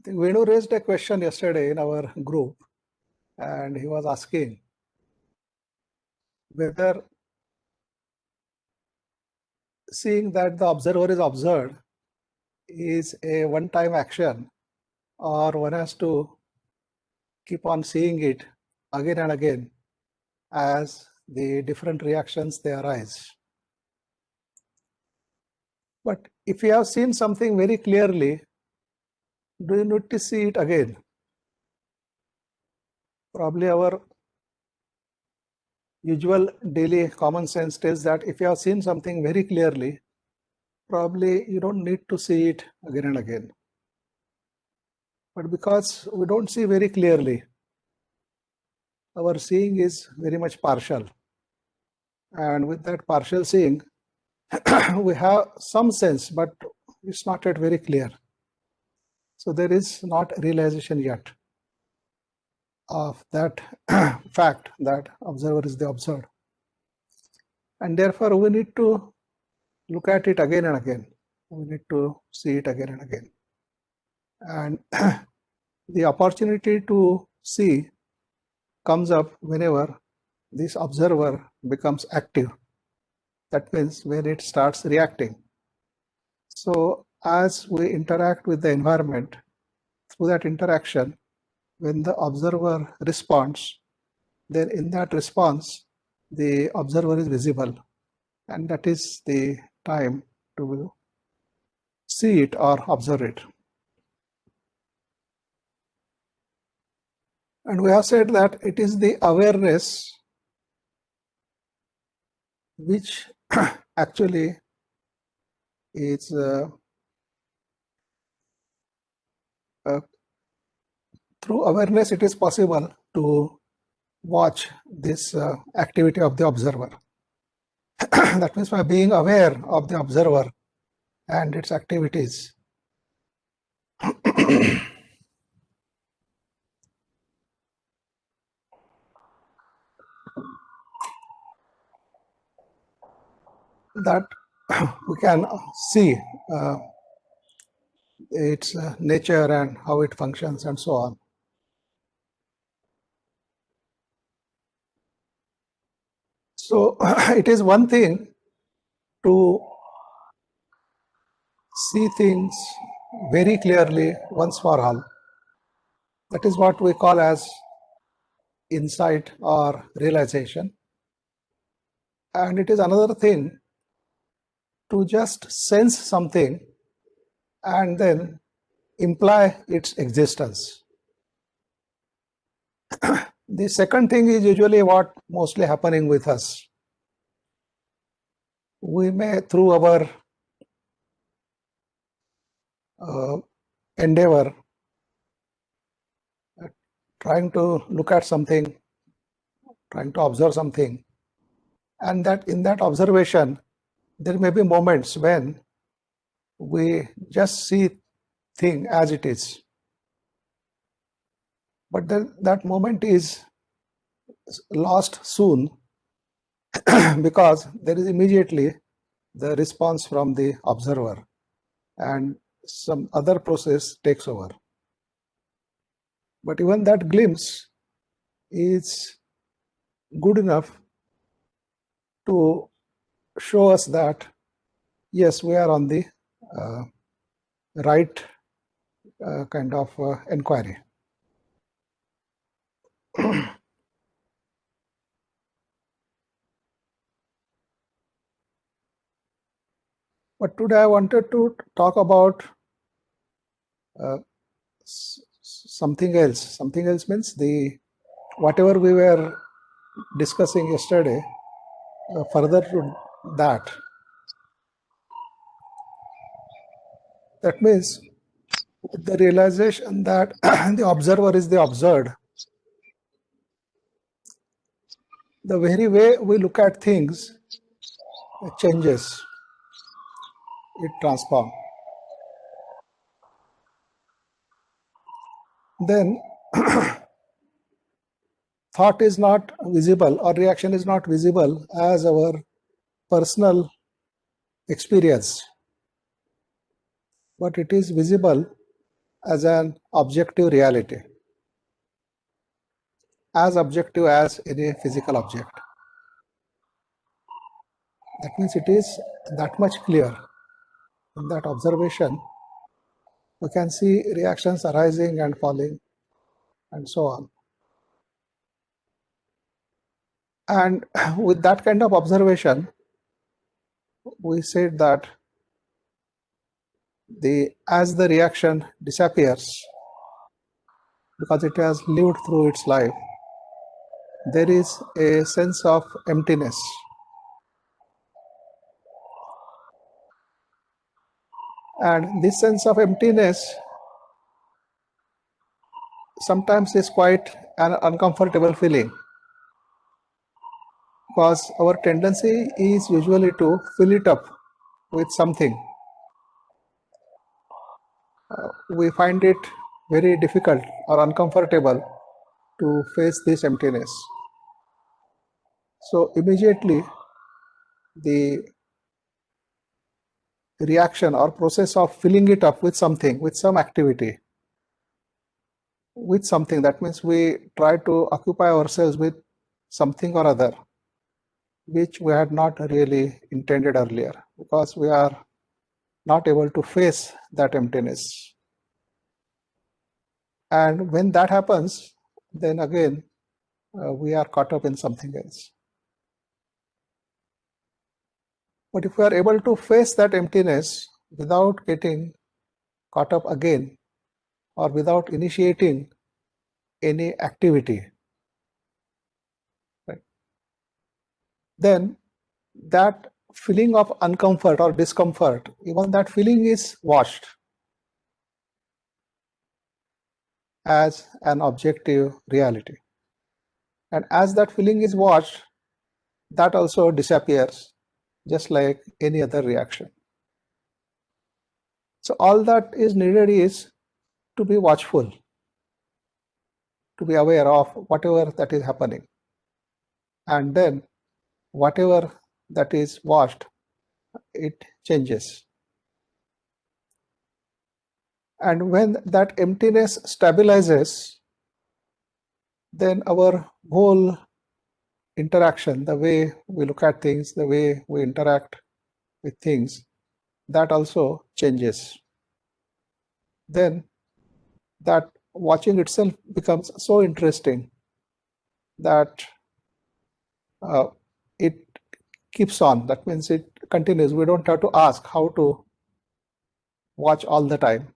think Venu raised a question yesterday in our group, and he was asking whether seeing that the observer is observed is a one-time action, or one has to keep on seeing it again and again as the different reactions they arise. But if you have seen something very clearly, do you need to see it again? Probably our usual daily common sense tells that if you have seen something very clearly, probably you don't need to see it again and again. But because we don't see very clearly, our seeing is very much partial. And with that partial seeing, we have some sense, but it's not yet very clear. So there is not realization yet of that fact that observer is the observed. And therefore, we need to look at it again and again. We need to see it again and again. And the opportunity to see comes up whenever this observer becomes active. That means when it starts reacting. So as we interact with the environment, through that interaction, when the observer responds, then in that response, the observer is visible. And that is the time to see it or observe it. And we have said that it is the awareness which actually is through awareness it is possible to watch this activity of the observer. That means by being aware of the observer and its activities, that we can see its nature and how it functions and so on. So it is one thing to see things very clearly once for all. That is what we call as insight or realization. And it is another thing to just sense something and then imply its existence. The second thing is usually what mostly happening with us. We may, through our endeavor, trying to look at something, trying to observe something, and that in that observation, there may be moments when we just see thing as it is. But then that moment is lost soon because there is immediately the response from the observer and some other process takes over. But even that glimpse is good enough to show us that yes, we are on the right kind of enquiry. But today I wanted to talk about something else. Something else means the whatever we were discussing yesterday, further to that. That means the realization that the observer is the observed, the very way we look at things changes, it transforms. Then thought is not visible or reaction is not visible as our personal experience, but it is visible as an objective reality, as objective as any physical object. That means it is that much clear. In that observation, we can see reactions arising and falling and so on. And with that kind of observation, we said that as the reaction disappears, because it has lived through its life, there is a sense of emptiness. And this sense of emptiness sometimes is quite an uncomfortable feeling, because our tendency is usually to fill it up with something. We find it very difficult or uncomfortable to face this emptiness. So immediately the reaction or process of filling it up with something, with some activity, with something, that means we try to occupy ourselves with something or other which we had not really intended earlier, because we are not able to face that emptiness. And when that happens, then again we are caught up in something else. But if we are able to face that emptiness without getting caught up again, or without initiating any activity, right, then that feeling of uncomfort or discomfort, even that feeling is washed as an objective reality. And as that feeling is washed, that also disappears, just like any other reaction. So all that is needed is to be watchful, to be aware of whatever that is happening. And then whatever that is washed, it changes. And when that emptiness stabilizes, then our whole interaction, the way we look at things, the way we interact with things, that also changes. Then that watching itself becomes so interesting that it keeps on. That means it continues. We don't have to ask how to watch all the time.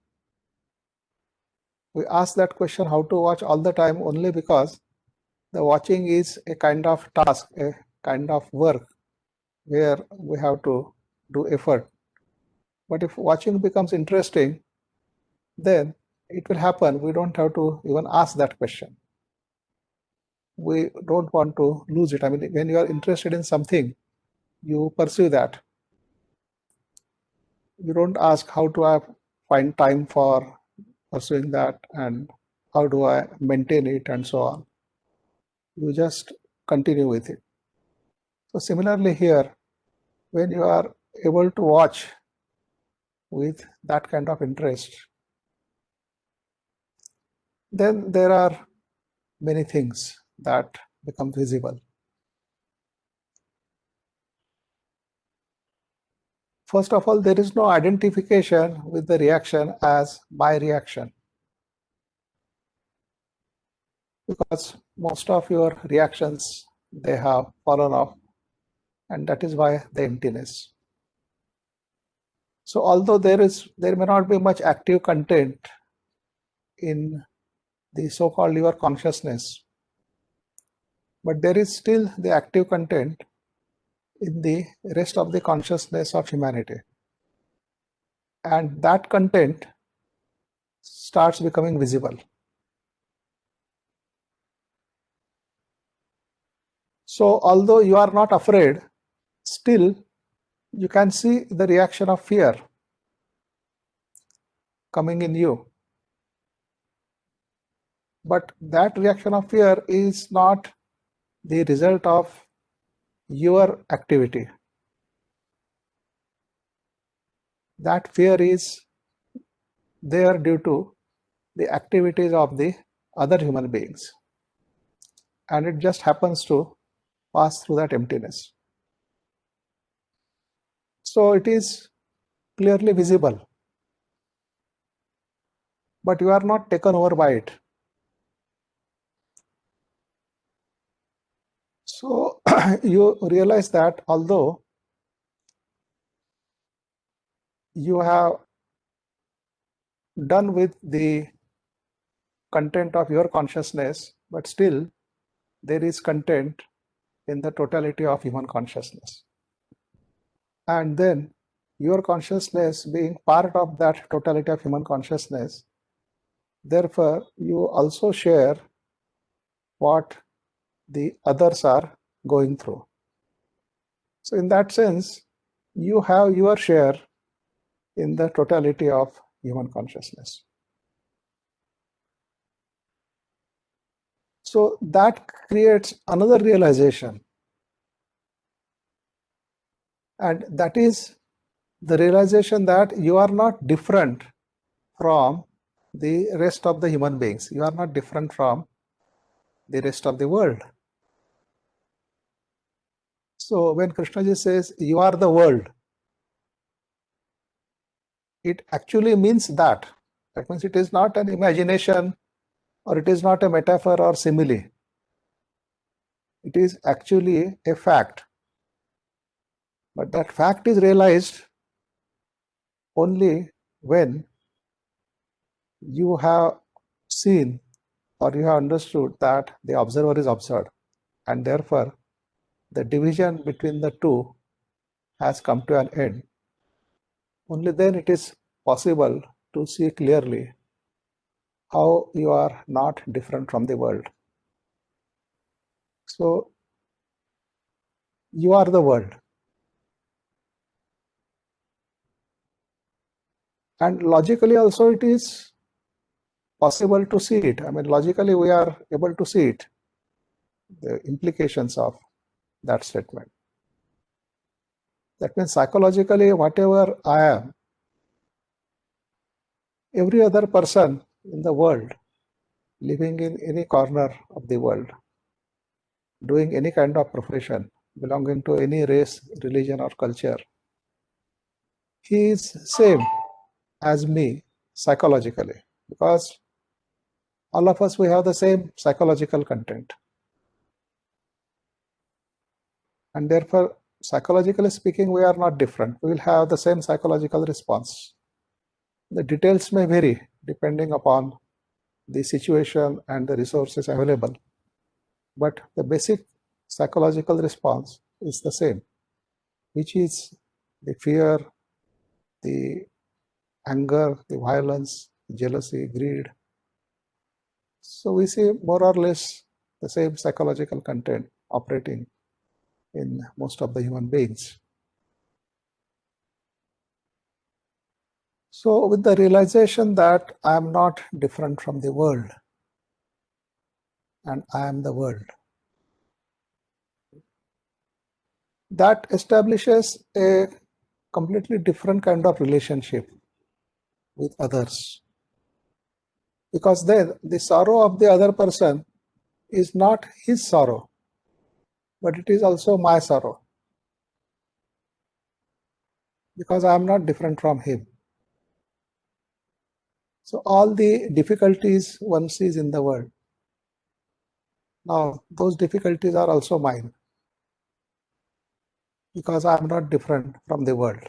We ask that question, how to watch all the time, only because the watching is a kind of task, a kind of work where we have to do effort. But if watching becomes interesting, then it will happen. We don't have to even ask that question. We don't want to lose it. I mean, when you are interested in something, you pursue that. You don't ask how do I find time for pursuing that and how do I maintain it and so on. You just continue with it. So similarly here, when you are able to watch with that kind of interest, then there are many things that become visible. First of all, there is no identification with the reaction as my reaction, because most of your reactions, they have fallen off, and that is why the emptiness. So although there may not be much active content in the so-called your consciousness, but there is still the active content in the rest of the consciousness of humanity, and that content starts becoming visible. So although you are not afraid, still you can see the reaction of fear coming in you. But that reaction of fear is not the result of your activity. That fear is there due to the activities of the other human beings, and it just happens to pass through that emptiness. So it is clearly visible, but you are not taken over by it. So you realize that although you have done with the content of your consciousness, but still there is content in the totality of human consciousness. And then your consciousness being part of that totality of human consciousness, therefore you also share what the others are going through. So in that sense, you have your share in the totality of human consciousness. So that creates another realization, and that is the realization that you are not different from the rest of the human beings. You are not different from the rest of the world. So when Krishnaji says you are the world, it actually means that. That means it is not an imagination, or it is not a metaphor or simile. It is actually a fact. But that fact is realized only when you have seen or you have understood that the observer is observed, and therefore the division between the two has come to an end. Only then it is possible to see clearly how you are not different from the world. So you are the world. And logically also it is possible to see it. I mean, logically we are able to see it, the implications of that statement. That means psychologically, whatever I am, every other person in the world, living in any corner of the world, doing any kind of profession, belonging to any race, religion or culture, he is same as me psychologically, because all of us, we have the same psychological content. And therefore, psychologically speaking, we are not different. We will have the same psychological response. The details may vary depending upon the situation and the resources available, but the basic psychological response is the same, which is the fear, the anger, the violence, jealousy, greed. So we see more or less the same psychological content operating in most of the human beings. So with the realization that I am not different from the world and I am the world, that establishes a completely different kind of relationship with others. Because then the sorrow of the other person is not his sorrow, but it is also my sorrow, because I am not different from him. So all the difficulties one sees in the world, now those difficulties are also mine, because I am not different from the world.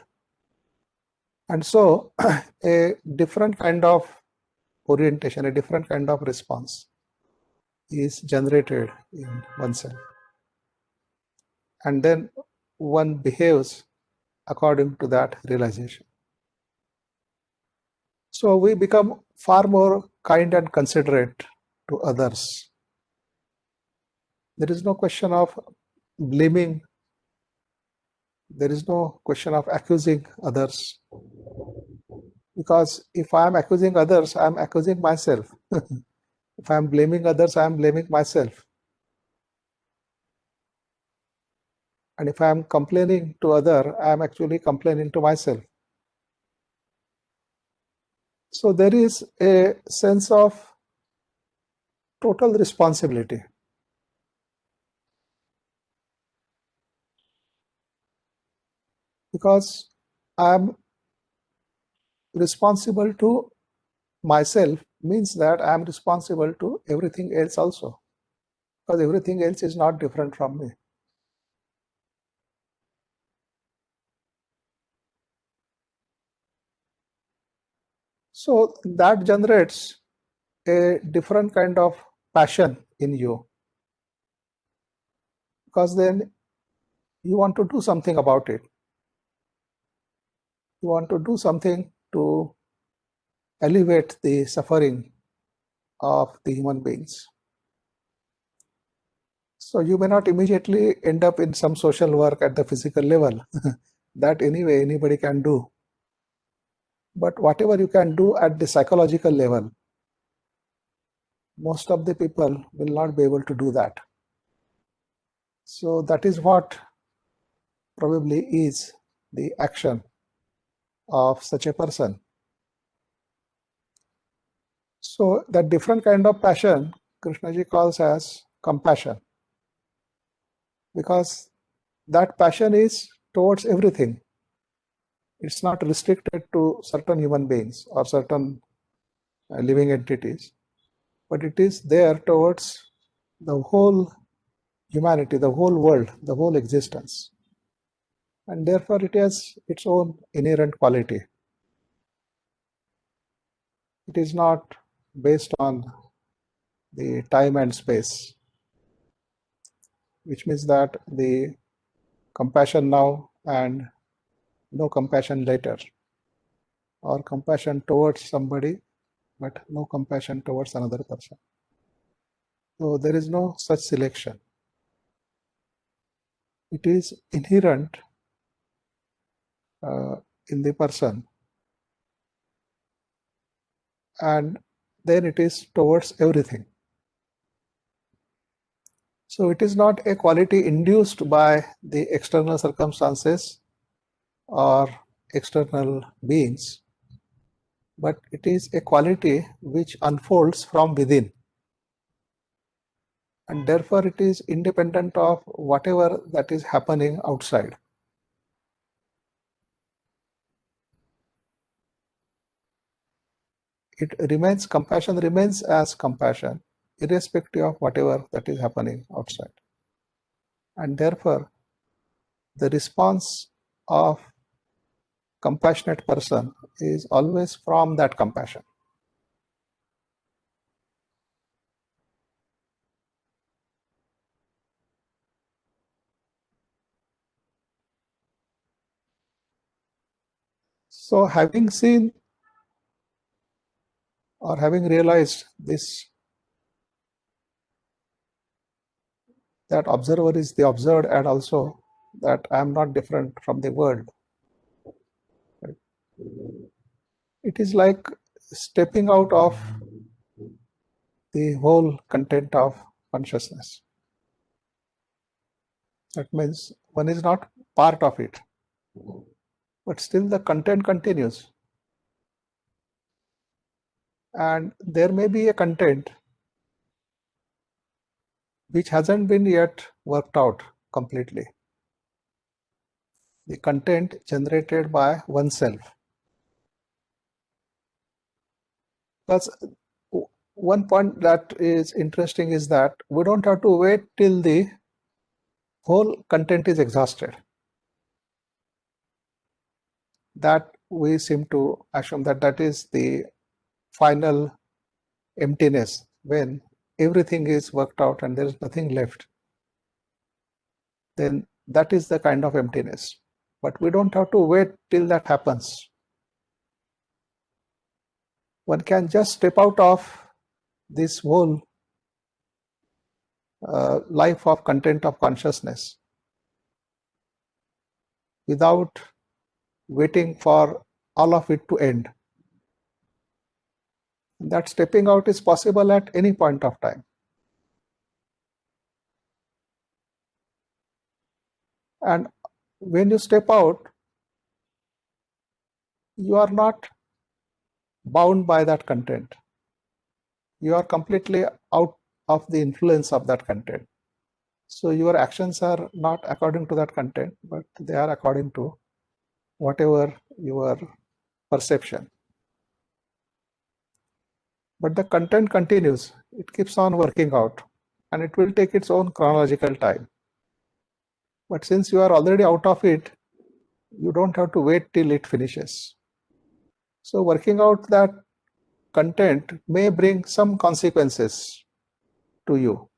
And so a different kind of orientation, a different kind of response is generated in oneself. And then one behaves according to that realization. So we become far more kind and considerate to others. There is no question of blaming. There is no question of accusing others. Because if I am accusing others, I am accusing myself. If I am blaming others, I am blaming myself. And if I am complaining to others, I am actually complaining to myself. So there is a sense of total responsibility. Because I'm responsible to myself means that I'm responsible to everything else also, because everything else is not different from me. So that generates a different kind of passion in you, because then you want to do something about it. You want to do something to alleviate the suffering of the human beings. So you may not immediately end up in some social work at the physical level. That anyway anybody can do. But whatever you can do at the psychological level, most of the people will not be able to do that. So that is what probably is the action of such a person. So that different kind of passion Krishnaji calls as compassion, because that passion is towards everything. It's not restricted to certain human beings or certain living entities, but it is there towards the whole humanity, the whole world, the whole existence. And therefore it has its own inherent quality. It is not based on the time and space, which means that the compassion now and no compassion later, or compassion towards somebody but no compassion towards another person. So there is no such selection. It is inherent uh, in the person, and then it is towards everything. So it is not a quality induced by the external circumstances or external beings, but it is a quality which unfolds from within, and therefore it is independent of whatever that is happening outside. It remains, compassion remains as compassion, irrespective of whatever that is happening outside. And therefore, the response of compassionate person is always from that compassion. So having seen or having realized this, that observer is the observed, and also that I am not different from the world, right? It is like stepping out of the whole content of consciousness. That means one is not part of it, but still the content continues. And there may be a content which hasn't been yet worked out completely. The content generated by oneself. Because one point that is interesting is that we don't have to wait till the whole content is exhausted. That we seem to assume that that is the final emptiness, when everything is worked out and there is nothing left. Then that is the kind of emptiness. But we don't have to wait till that happens. One can just step out of this whole life of content of consciousness without waiting for all of it to end. That stepping out is possible at any point of time. And when you step out, you are not bound by that content. You are completely out of the influence of that content. So your actions are not according to that content, but they are according to whatever your perception. But the content continues. It keeps on working out, and it will take its own chronological time. But since you are already out of it, you don't have to wait till it finishes. So working out that content may bring some consequences to you,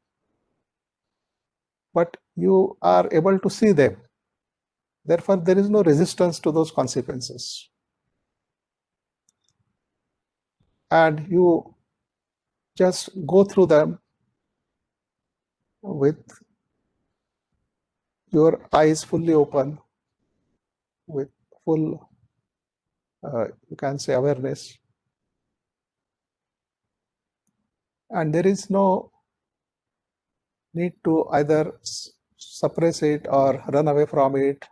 but you are able to see them. Therefore, there is no resistance to those consequences. And you just go through them with your eyes fully open, with full, you can say, awareness. And there is no need to either suppress it or run away from it,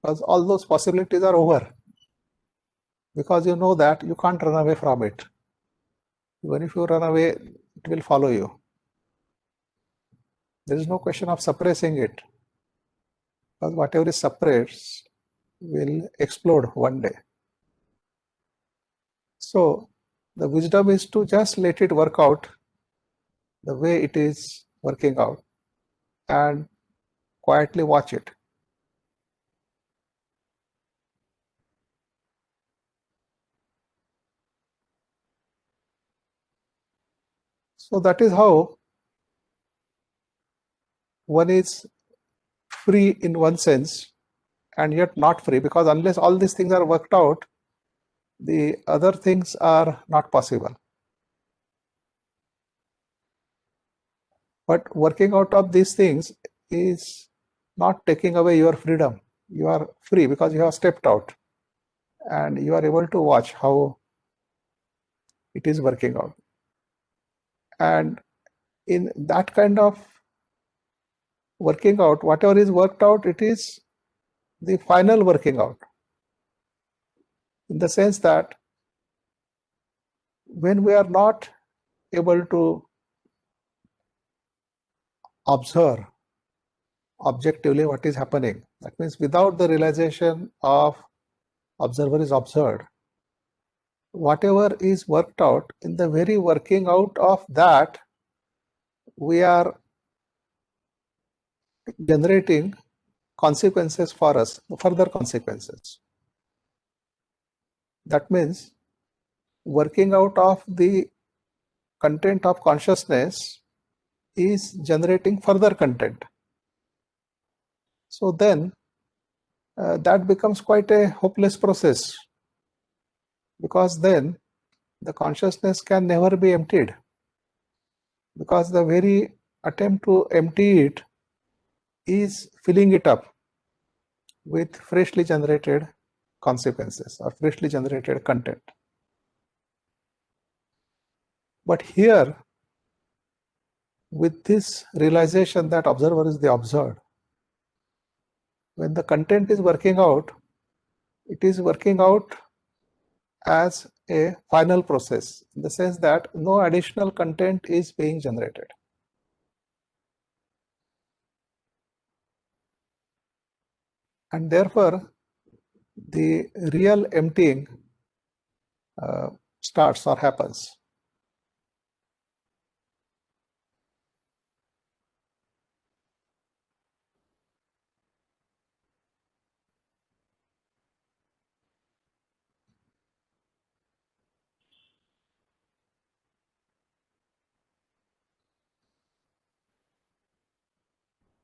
because all those possibilities are over. Because you know that you can't run away from it. Even if you run away, it will follow you. There is no question of suppressing it, because whatever is suppressed will explode one day. So the wisdom is to just let it work out the way it is working out and quietly watch it. So that is how one is free in one sense and yet not free, because unless all these things are worked out, the other things are not possible. But working out of these things is not taking away your freedom. You are free because you have stepped out and you are able to watch how it is working out. And in that kind of working out, whatever is worked out, it is the final working out. In the sense that when we are not able to observe objectively what is happening, that means without the realization of observer is observed, whatever is worked out, in the very working out of that, we are generating consequences for us, further consequences. That means working out of the content of consciousness is generating further content. So then that becomes quite a hopeless process, because then the consciousness can never be emptied, because the very attempt to empty it is filling it up with freshly generated consequences or freshly generated content. But here, with this realization that observer is the observed, when the content is working out, it is working out as a final process, in the sense that no additional content is being generated. And therefore, the real emptying starts or happens.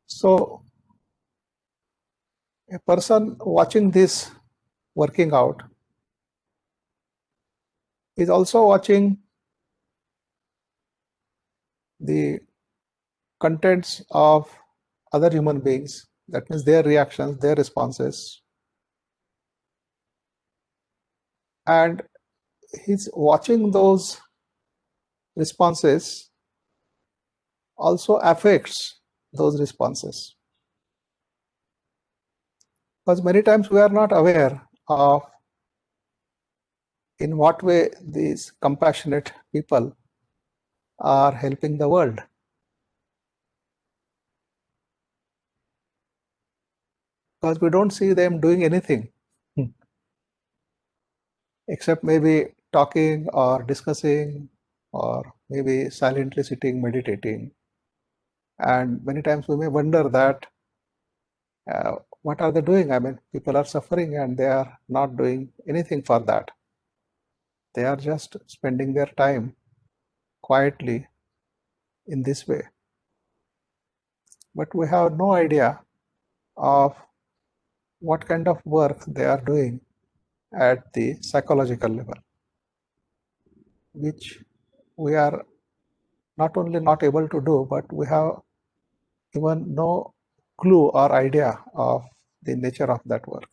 So a person watching this working out is also watching the contents of other human beings, that means their reactions, their responses, and he's watching those responses also affects those responses, because many times we are not aware of in what way these compassionate people are helping the world. Because we don't see them doing anything except maybe talking or discussing or maybe silently sitting meditating. And many times we may wonder that what are they doing? I mean, people are suffering and they are not doing anything for that. They are just spending their time quietly in this way. But we have no idea of what kind of work they are doing at the psychological level, which we are not only not able to do, but we have even no clue or idea of the nature of that work.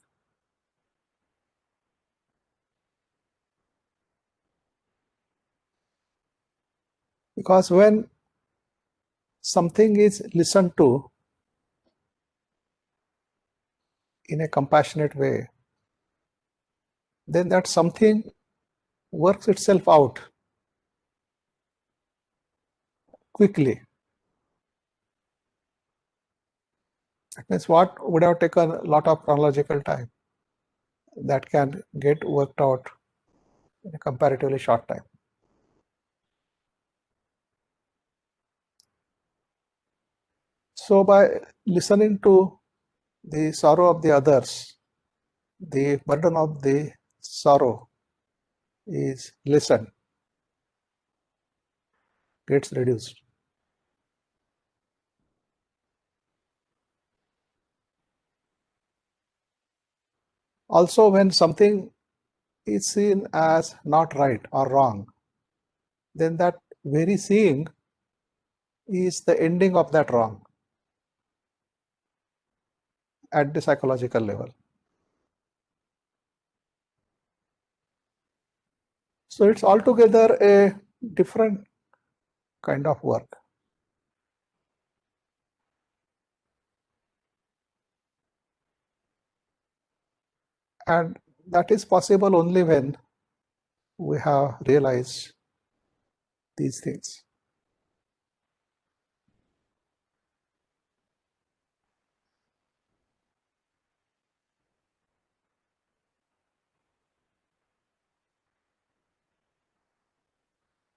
Because when something is listened to in a compassionate way, then that something works itself out quickly. That means what would have taken a lot of chronological time, that can get worked out in a comparatively short time. So by listening to the sorrow of the others, the burden of the sorrow is lessened, gets reduced. Also, when something is seen as not right or wrong, then that very seeing is the ending of that wrong at the psychological level. So it's altogether a different kind of work. And that is possible only when we have realized these things.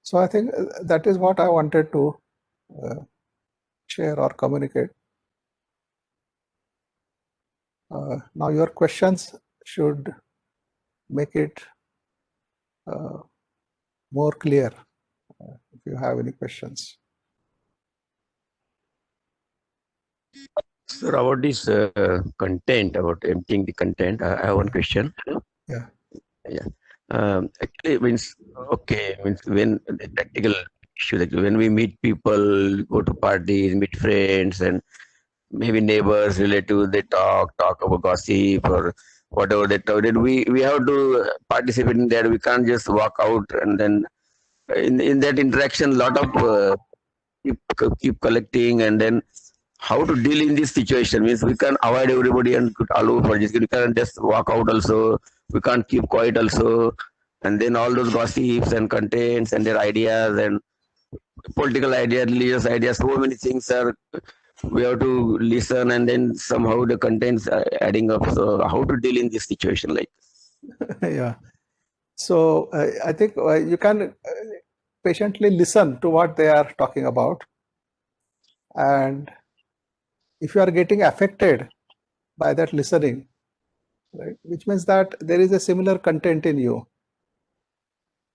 So I think that is what I wanted to share or communicate. Now your questions should make it more clear if you have any questions. Sir, about this content, about emptying the content, I have one question. Yeah. Yeah. Actually, means okay. Means when the practical issue, like when we meet people, go to parties, meet friends, and maybe neighbors, relatives, they talk about gossip or whatever they talk. Then we have to participate in that. We can't just walk out and then in that interaction, lot of keep collecting, and then how to deal in this situation means we can avoid everybody and allow for this. We can just walk out also. We can't keep quiet also. And then all those gossips and contents and their ideas and political ideas, religious ideas, so many things are we have to listen, and then somehow the contents are adding up. So how to deal in this situation like? Yeah. So I think you can patiently listen to what they are talking about, and if you are getting affected by that listening, right, which means that there is a similar content in you,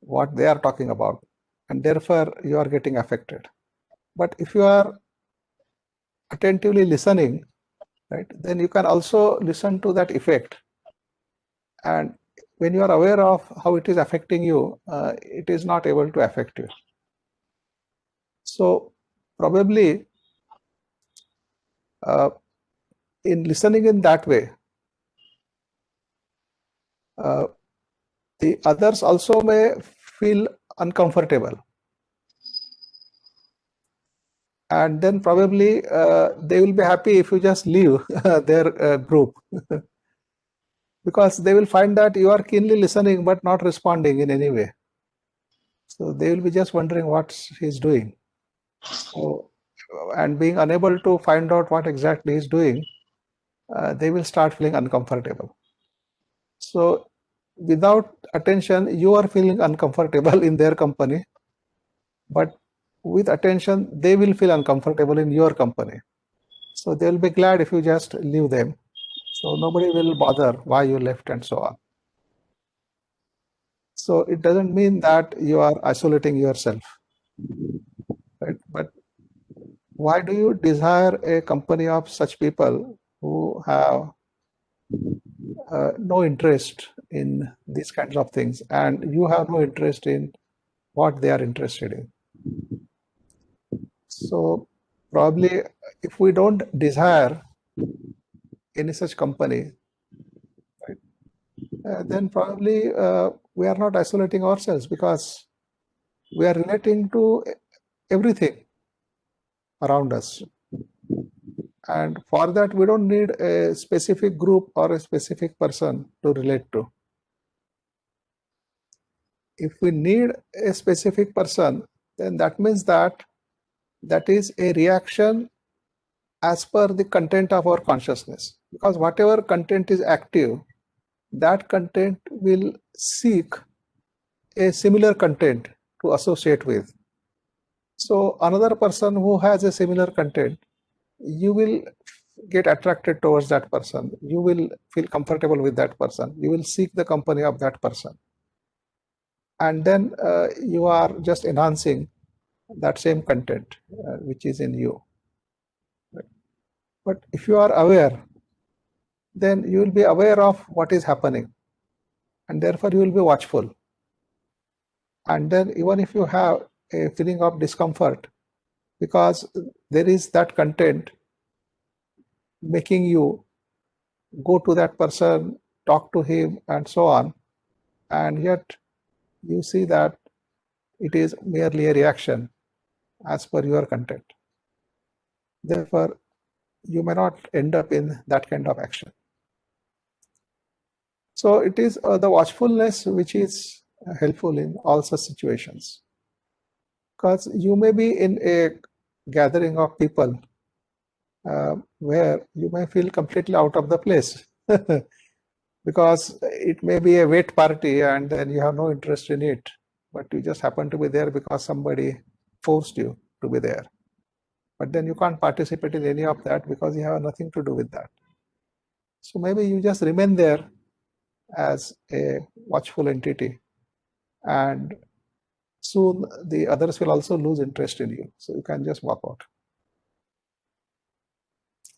what they are talking about, and therefore you are getting affected. But if you are attentively listening, right, then you can also listen to that effect, and when you are aware of how it is affecting you, it is not able to affect you. So probably in listening in that way, uh, the others also may feel uncomfortable, and then probably they will be happy if you just leave their group. because they will find that you are keenly listening but not responding in any way. So they will be just wondering what he's doing. So, and being unable to find out what exactly he's doing, they will start feeling uncomfortable. So without attention, you are feeling uncomfortable in their company, but with attention, they will feel uncomfortable in your company. So they'll be glad if you just leave them. So nobody will bother why you left and so on. So it doesn't mean that you are isolating yourself, right? But why do you desire a company of such people who have no interest in these kinds of things, and you have no interest in what they are interested in? So probably if we don't desire any such company, right, then probably we are not isolating ourselves, because we are relating to everything around us. And for that, we don't need a specific group or a specific person to relate to. If we need a specific person, then that means that that is a reaction as per the content of our consciousness. Because whatever content is active, that content will seek a similar content to associate with. So another person who has a similar content, you will get attracted towards that person. You will feel comfortable with that person. You will seek the company of that person. And then you are just enhancing that same content which is in you. But if you are aware, then you will be aware of what is happening, and therefore you will be watchful. And then even if you have a feeling of discomfort, because there is that content making you go to that person, talk to him, and so on, and yet you see that it is merely a reaction as per your content. Therefore, you may not end up in that kind of action. So it is the watchfulness which is helpful in all such situations. Because you may be in a gathering of people where you may feel completely out of the place because it may be a wait party and then you have no interest in it, but you just happen to be there because somebody forced you to be there. But then you can't participate in any of that because you have nothing to do with that. So maybe you just remain there as a watchful entity, and soon the others will also lose interest in you. So you can just walk out.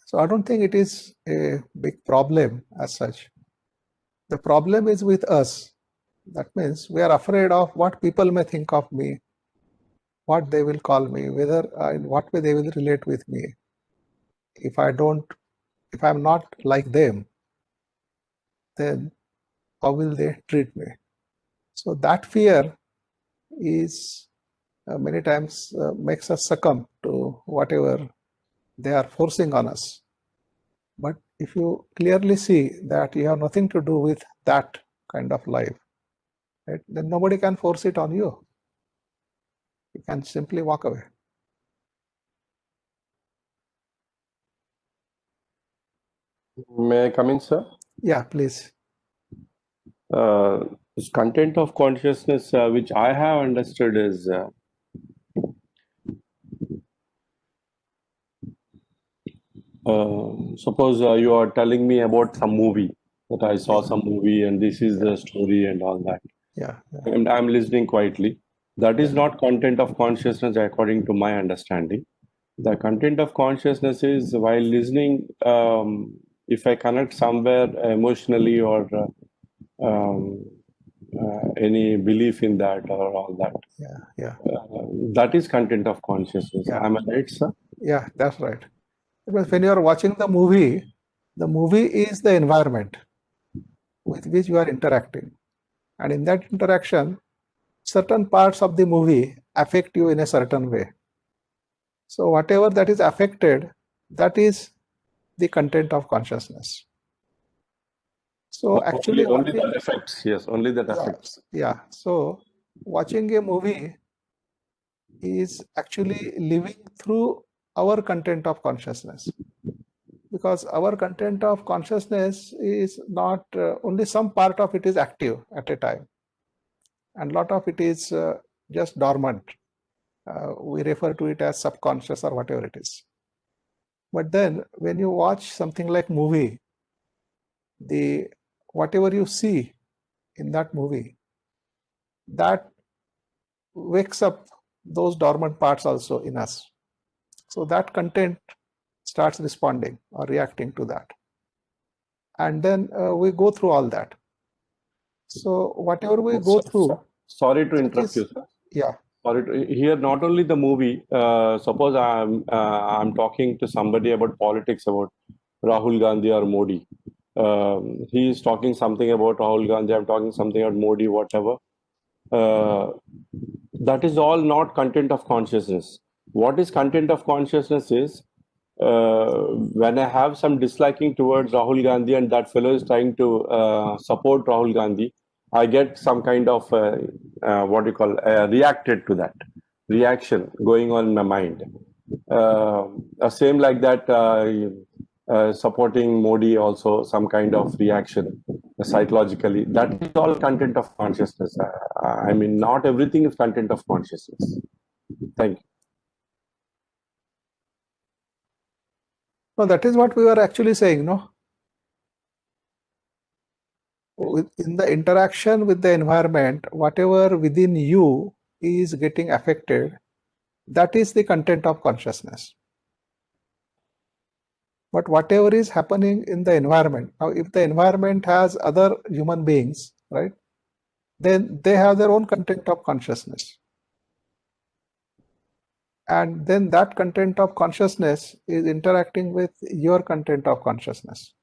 So I don't think it is a big problem as such. The problem is with us. That means we are afraid of what people may think of me, what they will call me, whether in what way they will relate with me. If I'm not like them, then how will they treat me? So that fear is many times makes us succumb to whatever they are forcing on us. But if you clearly see that you have nothing to do with that kind of life, right, then nobody can force it on you. You can simply walk away. May I come in, sir? Yeah, please. This content of consciousness, which I have understood, is suppose you are telling me about some movie, that I saw some movie and this is the story and all that. Yeah. And I'm listening quietly. That is not content of consciousness according to my understanding. The content of consciousness is while listening, if I connect somewhere emotionally or any belief in that or all that. Yeah. That is content of consciousness. Yeah. Am I right, sir? Yeah, that's right. Because when you are watching the movie is the environment with which you are interacting. And in that interaction, certain parts of the movie affect you in a certain way. So whatever that is affected, that is the content of consciousness. So actually, only that affects. Yes, only that affects. Yeah. So watching a movie is actually living through our content of consciousness, because our content of consciousness is not only some part of it is active at a time, and lot of it is just dormant. We refer to it as subconscious or whatever it is. But then when you watch something like movie, the whatever you see in that movie, that wakes up those dormant parts also in us. So that content starts responding or reacting to that. And then we go through all that. So whatever we go through. Sorry to interrupt you, sir. Yeah. Here, not only the movie. Suppose I'm talking to somebody about politics, about Rahul Gandhi or Modi. He is talking something about Rahul Gandhi. I'm talking something about Modi, whatever. That is all not content of consciousness. What is content of consciousness is when I have some disliking towards Rahul Gandhi and that fellow is trying to support Rahul Gandhi, I get some kind of what you call reacted to that reaction going on in my mind. Same like that, supporting Modi also some kind of reaction psychologically. That is all content of consciousness. I mean, not everything is content of consciousness. Thank you. No, that is what we were actually saying, no? In the interaction with the environment, whatever within you is getting affected, that is the content of consciousness. But whatever is happening in the environment, now if the environment has other human beings, right, then they have their own content of consciousness. And then that content of consciousness is interacting with your content of consciousness.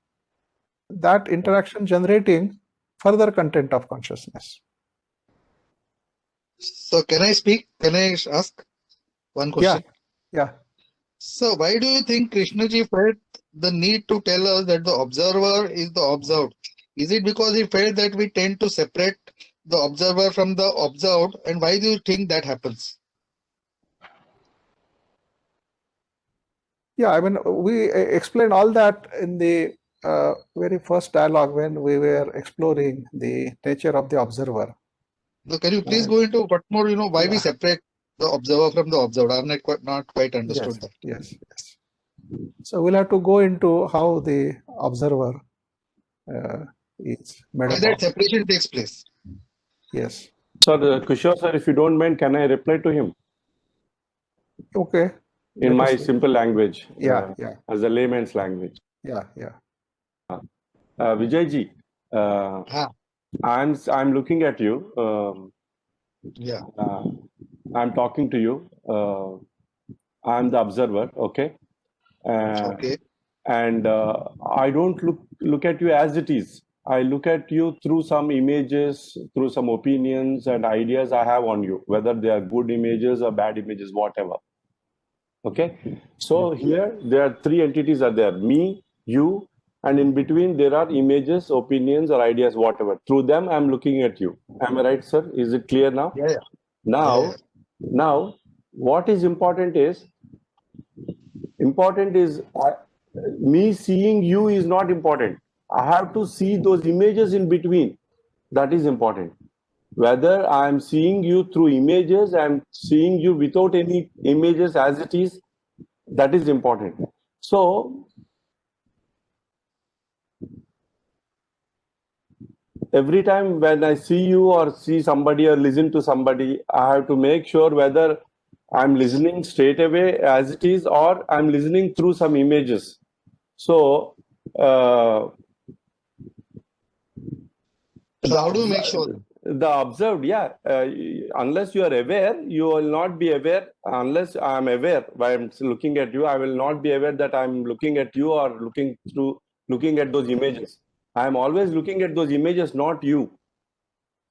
That interaction generating further content of consciousness. So can I speak? Can I ask one question? Yeah. So why do you think Krishnaji felt the need to tell us that the observer is the observed? Is it because he felt that we tend to separate the observer from the observed? And why do you think that happens? Yeah, I mean, we explained all that in the very first dialogue when we were exploring the nature of the observer. So can you please go into what more, why we separate the observer from the observed? I have not quite understood that. Yes. So we'll have to go into how the observer is made Why up that of. separation takes place? Yes. Sir, Kishore sir, if you don't mind, can I reply to him Okay. in my simple language? Yeah. As a layman's language. Yeah. Vijayji, I'm looking at you. I'm talking to you. I'm the observer. Okay. Okay. And I don't look at you as it is. I look at you through some images, through some opinions and ideas I have on you, whether they are good images or bad images, whatever. Okay. So here there are three entities are there: me, you, and in between there are images, opinions, or ideas, whatever. Through them, I'm looking at you. Am I right, sir? Is it clear now? Yeah. Now, what is important is me seeing you is not important. I have to see those images in between. That is important. Whether I am seeing you through images, I am seeing you without any images as it is, that is important. So, every time when I see you or see somebody or listen to somebody, I have to make sure whether I'm listening straight away as it is or I'm listening through some images. So, So how do you make sure? The observed, unless you are aware, you will not be aware. Unless I am aware while I'm looking at you, I will not be aware that I'm looking at you or looking at those images. I am always looking at those images, not you.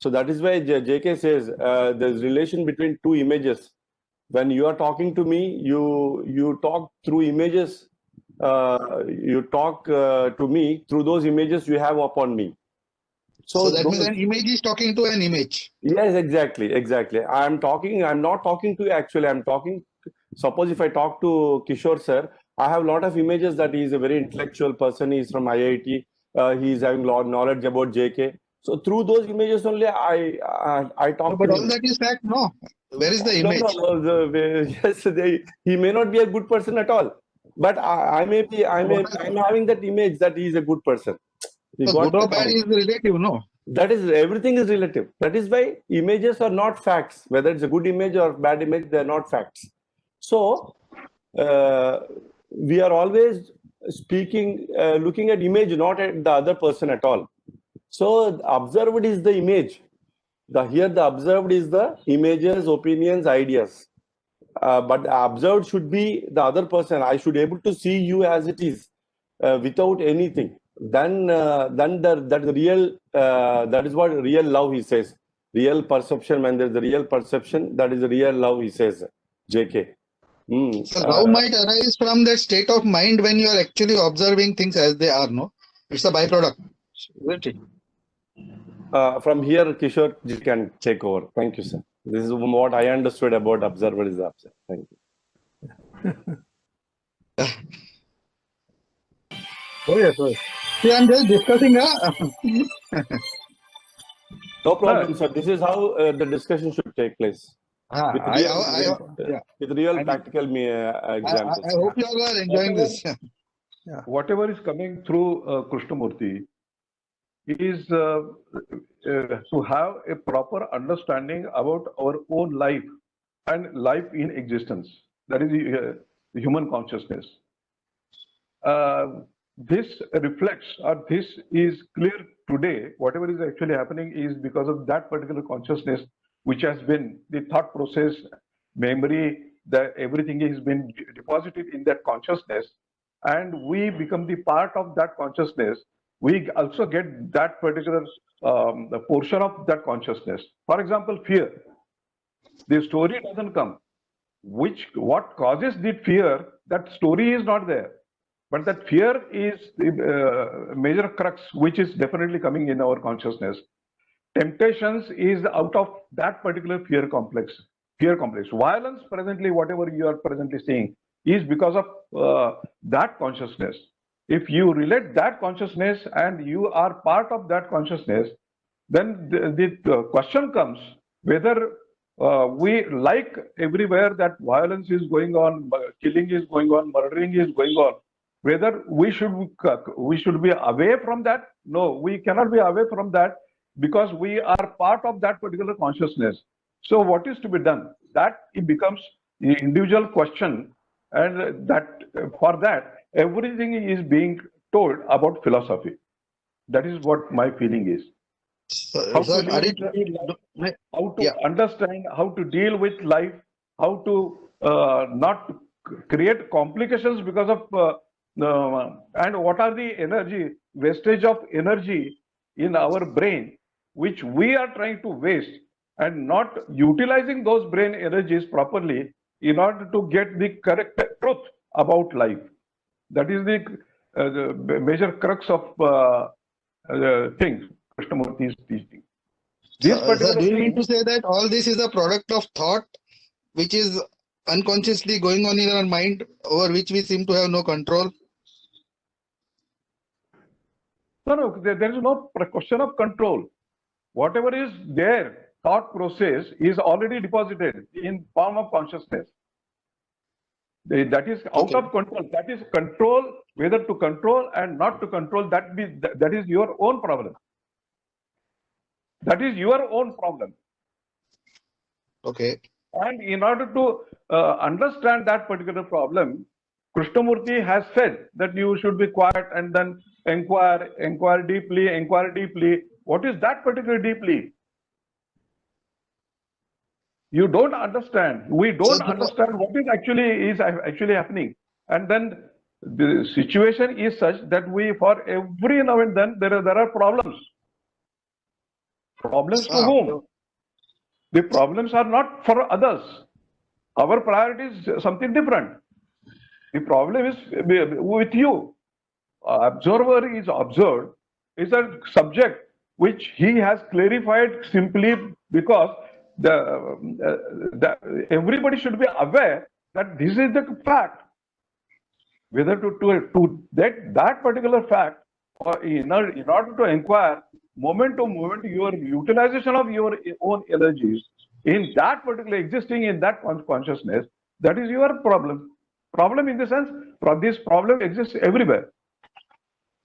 So that is why JK says there's relation between two images. When you are talking to me, you talk through images. You talk to me through those images you have upon me. So that means an image is talking to an image. Yes, exactly. I'm not talking to you actually. Suppose if I talk to Kishore sir, I have a lot of images that he is a very intellectual person. He is from IIT. He is having a lot of knowledge about JK. So through those images only, I talk No, but to all him. that is fact, no. Where is the image? No. Yes, he may not be a good person at all, but I'm having that image that he is a good person. We So got good or the bad point. is relative, no? That is, everything is relative. That is why images are not facts. Whether it's a good image or bad image, they are not facts. So we are always speaking, looking at image, not at the other person at all. So observed is the image. Here the observed is the images, opinions, ideas. But observed should be the other person. I should be able to see you as it is, without anything. Then that real, that is what real love, he says. Real perception, when there's the real perception, that is the real love, he says. JK. So love might arise from that state of mind when you are actually observing things as they are, no? It's a byproduct, isn't it? From here, Kishore ji can take over. Thank you, sir. This is what I understood about observer is observer. Thank you. Oh yes. See, I'm just discussing. No problem, sir. This is how the discussion should take place. With real practical examples. I hope you all are enjoying this. Whatever is coming through Krishnamurti is to have a proper understanding about our own life and life in existence. That is the human consciousness. This reflects, or this is clear today. Whatever is actually happening is because of that particular consciousness, which has been the thought process, memory, that everything has been deposited in that consciousness, and we become the part of that consciousness. We also get that particular the portion of that consciousness. For example, fear. The story doesn't come. What causes the fear? That story is not there. But that fear is the major crux, which is definitely coming in our consciousness. Temptations is out of that particular fear complex. Violence, presently, whatever you are presently seeing, is because of that consciousness. If you relate that consciousness and you are part of that consciousness, then the question comes whether we like everywhere that violence is going on, killing is going on, murdering is going on, whether we should be away from that. No, we cannot be away from that, because we are part of that particular consciousness. So what is to be done? That it becomes the individual question, and that for that everything is being told about philosophy. That is what my feeling is. How to understand, how to deal with life, how to not create complications because of and what are the wastage of energy in our brain, which we are trying to waste, and not utilizing those brain energies properly in order to get the correct truth about life. That is the major crux of things Krishnamurti is teaching. Sir, do you mean to say that all this is a product of thought, which is unconsciously going on in our mind, over which we seem to have no control? No, there is no question of control. Whatever is there, thought process is already deposited in form of consciousness. That is out of control. That is control, whether to control and not to control. That is your own problem. That is your own problem. Okay. And in order to understand that particular problem, Krishnamurti has said that you should be quiet and then inquire deeply. What is that particular deeply? You don't understand. We don't understand what is actually happening. And then the situation is such that for every now and then there are problems. Problems to whom? The problems are not for others. Our priority is something different. The problem is with you. Observer is observed, is a subject. which he has clarified simply because everybody should be aware that this is the fact. Whether to that particular fact, or in order to inquire moment to moment your utilization of your own energies in that particular existing in that consciousness, that is your problem. Problem in the sense, this problem exists everywhere,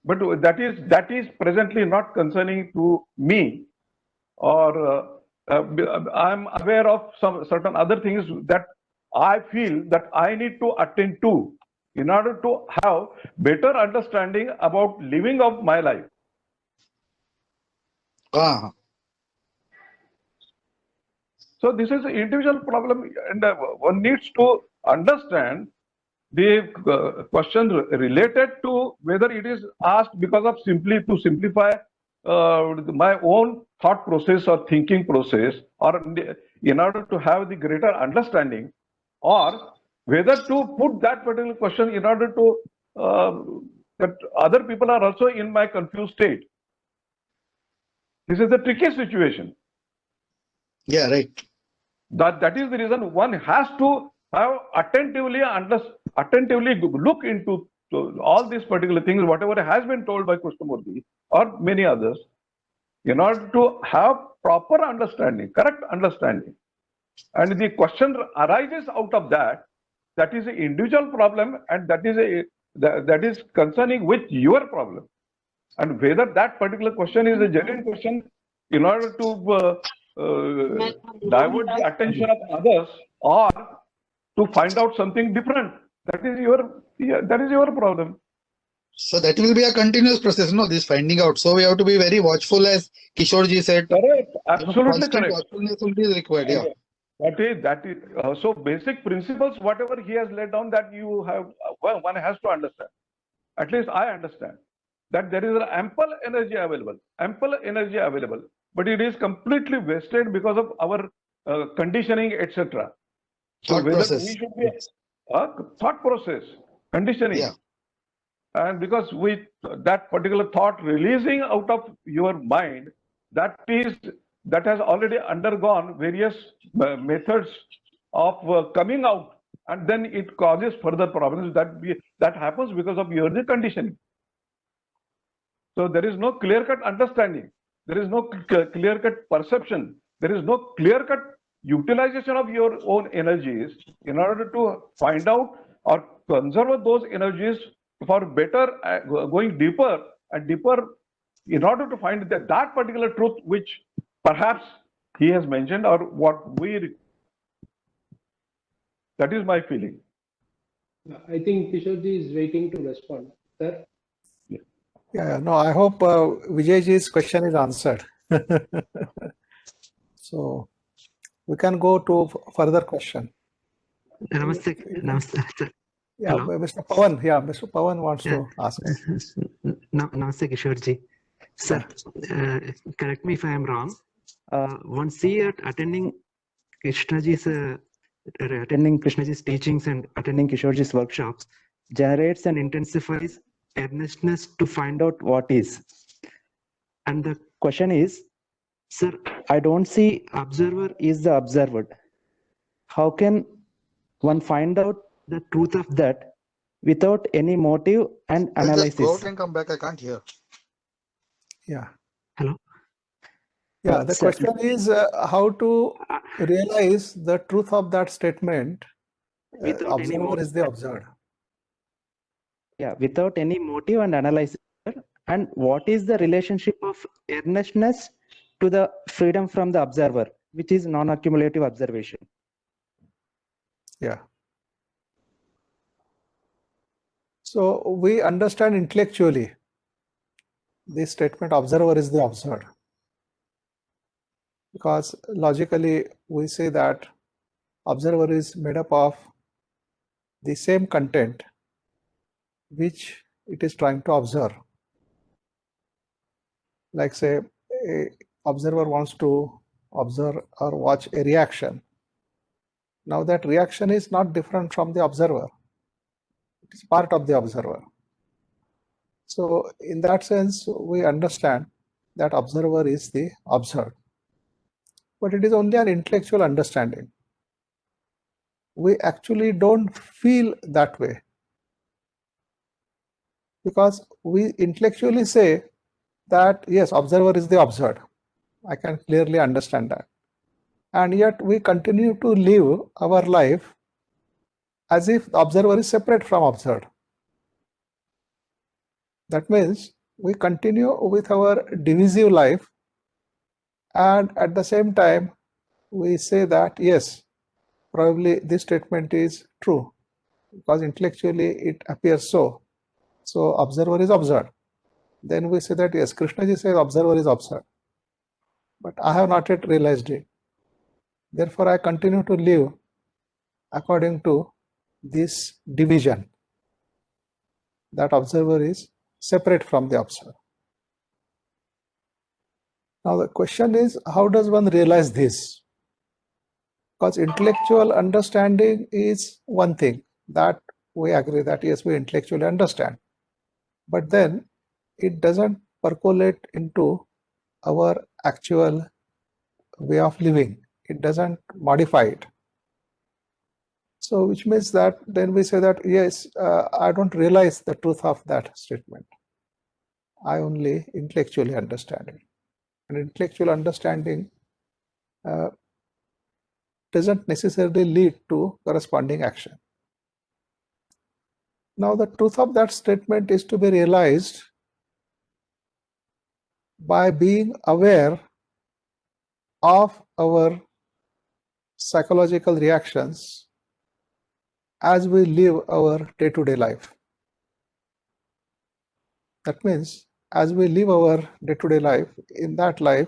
but that is presently not concerning to me, or I'm aware of some certain other things that I feel that I need to attend to in order to have better understanding about living of my life. So this is an individual problem, and one needs to understand the question related to whether it is asked because of simply to simplify my own thought process or thinking process, or in order to have the greater understanding, or whether to put that particular question in order to that other people are also in my confused state. This is the tricky situation. Yeah, right. That is the reason one has to have attentively look into all these particular things, whatever has been told by Krishnamurti or many others, in order to have proper understanding, correct understanding. And the question arises out of that. That is an individual problem, and that is concerning with your problem. And whether that particular question is a genuine question in order to divert the attention of others, or to find out something different, that is your problem. So that will be a continuous process, no? This finding out. So we have to be very watchful, as Kishorji said. Correct, absolutely constant correct. watchfulness will be required. Yeah. That is so basic principles, whatever he has laid down, that you have one has to understand. At least I understand that there is ample energy available, but it is completely wasted because of our conditioning, etc. So Thought whether process. we should be thought process, conditioning, Yeah. and because with that particular thought releasing out of your mind, that has already undergone various methods of coming out, and then it causes further problems that happens because of your conditioning. So there is no clear-cut understanding, there is no clear-cut perception, there is no clear-cut utilization of your own energies in order to find out or conserve those energies for better going deeper and deeper, in order to find that particular truth which perhaps he has mentioned, or what we. That is my feeling. I think Kishorji is waiting to respond. Sir? Yeah, no, I hope Vijayji's question is answered. So we can go to further question. Namaste, sir. Yeah, Hello. Mr. Pawan. Yeah, Mr. Pawan wants to ask. Namaste, Kishorji. Sir, correct me if I am wrong. One see attending Krishnaji's teachings and attending Kishorji's workshops generates and intensifies earnestness to find out what is. And the question is, sir, I don't see observer is the observed. How can one find out the truth of that without any motive and analysis? Just go out and come back. I can't hear. Yeah. Hello? Yeah, the Sir, question is how to realize the truth of that statement. Without any Observer motive. is the observed. Yeah, without any motive and analysis. And what is the relationship of earnestness to the freedom from the observer, which is non-accumulative observation? Yeah. So we understand intellectually this statement, observer is the observed, because logically we say that observer is made up of the same content which it is trying to observe. Like say, a observer wants to observe or watch a reaction. Now that reaction is not different from the observer. It is part of the observer. So in that sense, we understand that observer is the observed. But it is only an intellectual understanding. We actually don't feel that way, because we intellectually say that yes, observer is the observed. I can clearly understand that. And yet we continue to live our life as if the observer is separate from observed. That means we continue with our divisive life, and at the same time we say that yes, probably this statement is true because intellectually it appears so. So observer is observed. Then we say that yes, Krishnaji says observer is observed, but I have not yet realized it. Therefore, I continue to live according to this division, that observer is separate from the observer. Now the question is, how does one realize this? Because intellectual understanding is one thing, that we agree that yes, we intellectually understand, but then it doesn't percolate into our actual way of living. It doesn't modify it. So which means that then we say that yes, I don't realize the truth of that statement. I only intellectually understand it. And intellectual understanding doesn't necessarily lead to corresponding action. Now the truth of that statement is to be realized by being aware of our psychological reactions as we live our day-to-day life. That means as we live our day-to-day life, in that life,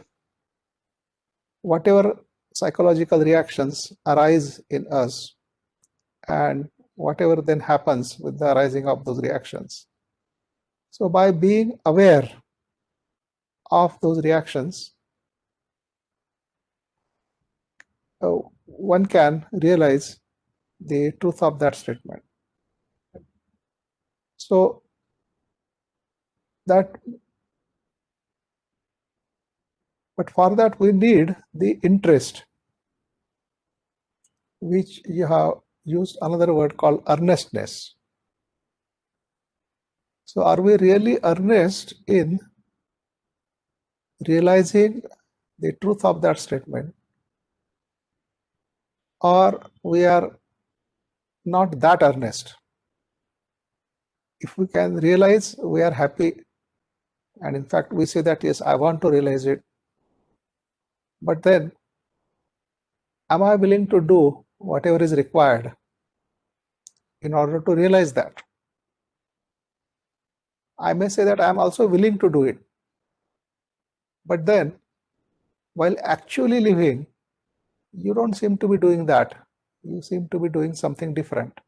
whatever psychological reactions arise in us and whatever then happens with the arising of those reactions. So by being aware of those reactions, one can realize the truth of that statement. So that, but for that we need the interest, which you have used another word called earnestness. So are we really earnest in realizing the truth of that statement, or we are not that earnest? If we can realize, we are happy, and in fact we say that yes, I want to realize it, but then am I willing to do whatever is required in order to realize that? I may say that I am also willing to do it, but then while actually living, you don't seem to be doing that. You seem to be doing something different.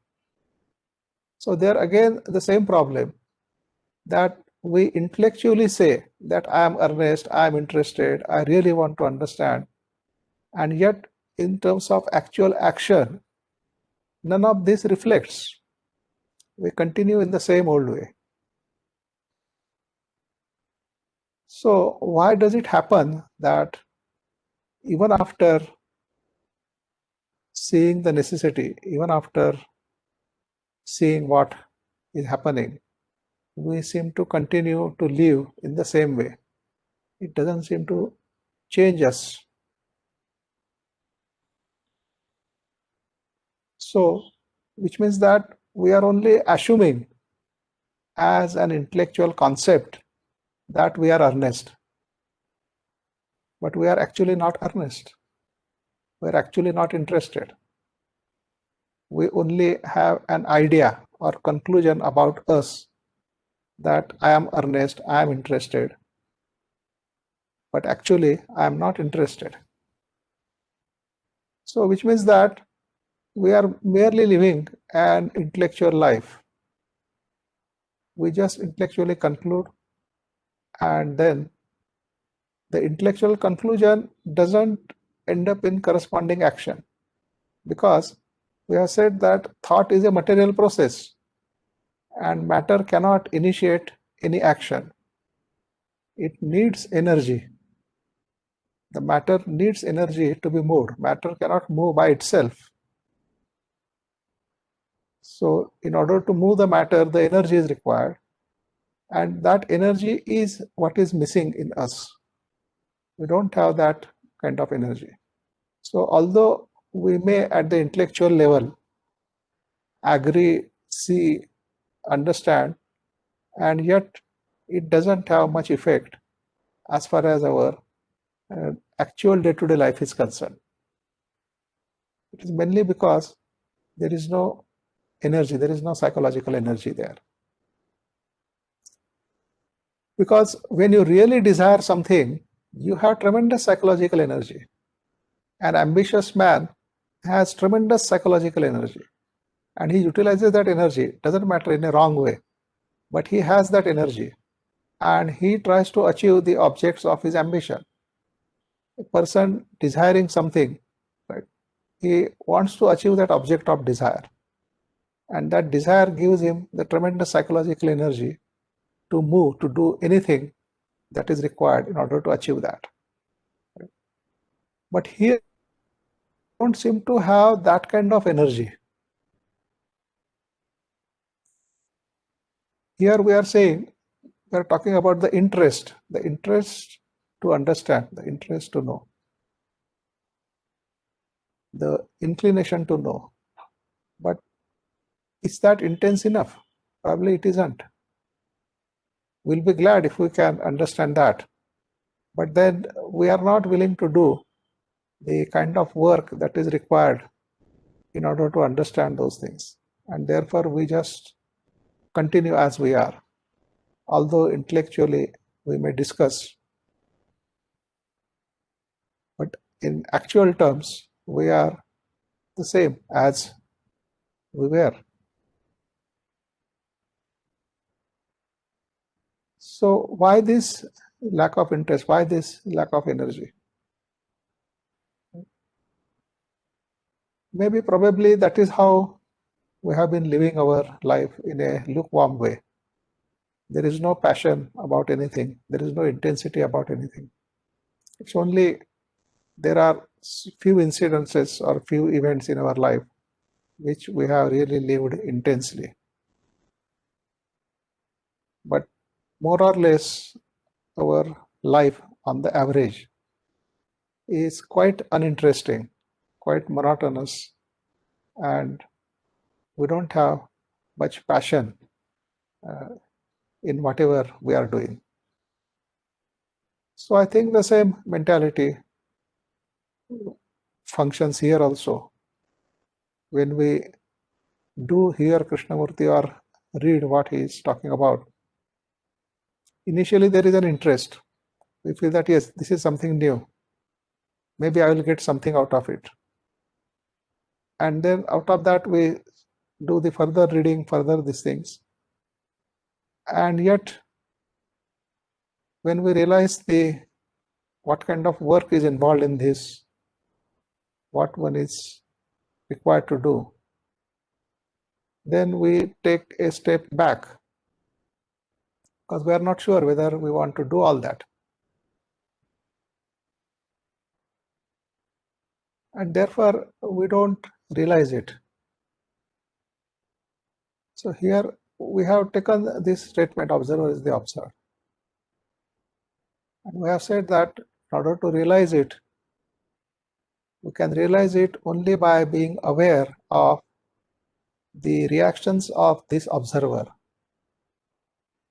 So there again the same problem, that we intellectually say that I am earnest, I am interested, I really want to understand, and yet in terms of actual action, none of this reflects. We continue in the same old way. So why does it happen that even after seeing the necessity, even after seeing what is happening, we seem to continue to live in the same way? It doesn't seem to change us. So, which means that we are only assuming as an intellectual concept that we are earnest, but we are actually not earnest. We are actually not interested. We only have an idea or conclusion about us that I am earnest, I am interested, but actually I am not interested. So which means that we are merely living an intellectual life. We just intellectually conclude, and then the intellectual conclusion doesn't end up in corresponding action, because we have said that thought is a material process and matter cannot initiate any action. it needs energy. The matter needs energy to be moved. Matter cannot move by itself. So in order to move the matter, the energy is required. And that energy is what is missing in us. We don't have that kind of energy. So although we may at the intellectual level agree, see, understand, and yet it doesn't have much effect as far as our actual day-to-day life is concerned. It is mainly because there is no energy, there is no psychological energy there. Because when you really desire something, you have tremendous psychological energy. An ambitious man has tremendous psychological energy, and he utilizes that energy, doesn't matter in a wrong way, but he has that energy, and he tries to achieve the objects of his ambition. A person desiring something, right, he wants to achieve that object of desire, and that desire gives him the tremendous psychological energy to move, to do anything that is required in order to achieve that. But here, don't seem to have that kind of energy. Here we are saying, we are talking about the interest to understand, the interest to know, the inclination to know. But is that intense enough? Probably it isn't. We'll be glad if we can understand that. But then we are not willing to do the kind of work that is required in order to understand those things. And therefore we just continue as we are. Although intellectually we may discuss, but in actual terms, we are the same as we were. So why this lack of interest? Why this lack of energy? Maybe probably that is how we have been living our life, in a lukewarm way. There is no passion about anything. There is no intensity about anything. It's only there are few incidences or few events in our life which we have really lived intensely. But more or less, our life on the average is quite uninteresting, quite monotonous, and we don't have much passion in whatever we are doing. So I think the same mentality functions here also. When we do hear Krishnamurti or read what he is talking about, initially there is an interest. We feel that yes, this is something new. Maybe I will get something out of it. And then out of that we do the further reading, further these things. And yet when we realize what kind of work is involved in this, what one is required to do, then we take a step back, because we are not sure whether we want to do all that. And therefore we don't realize it. So here we have taken this statement, observer is the observed. And we have said that in order to realize it, we can realize it only by being aware of the reactions of this observer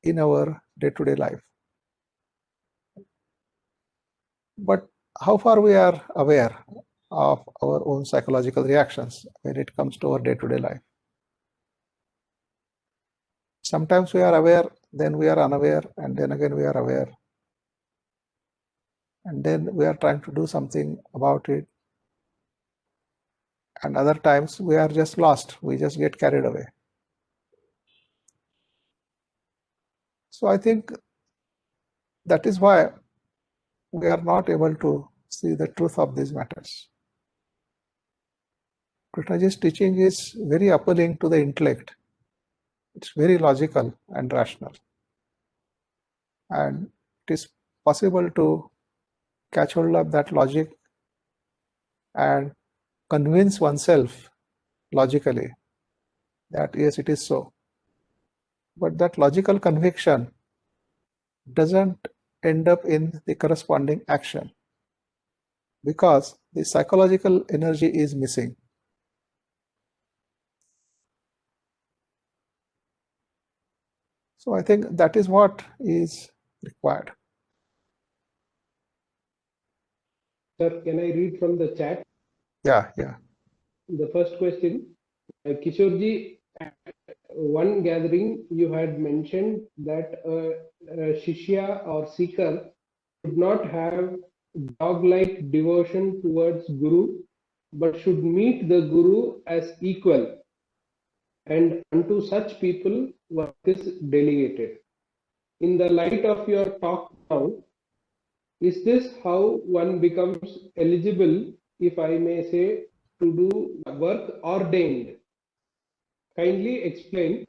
in our day-to-day life. But how far we are aware of our own psychological reactions when it comes to our day-to-day life? Sometimes we are aware, then we are unaware, and then again we are aware. And then we are trying to do something about it. And other times we are just lost, we just get carried away. So I think that is why we are not able to see the truth of these matters. Krishnaji's teaching is very appealing to the intellect. It's very logical and rational. And it is possible to catch hold of that logic and convince oneself logically that yes, it is so. But that logical conviction doesn't end up in the corresponding action because the psychological energy is missing. So I think that is what is required. Sir, can I read from the chat? Yeah. The first question, Kishorji, at one gathering you had mentioned that a Shishya or seeker should not have dog-like devotion towards Guru, but should meet the Guru as equal, and unto such people work is delegated. In the light of your talk now, is this how one becomes eligible, if I may say, to do work ordained? Kindly explain.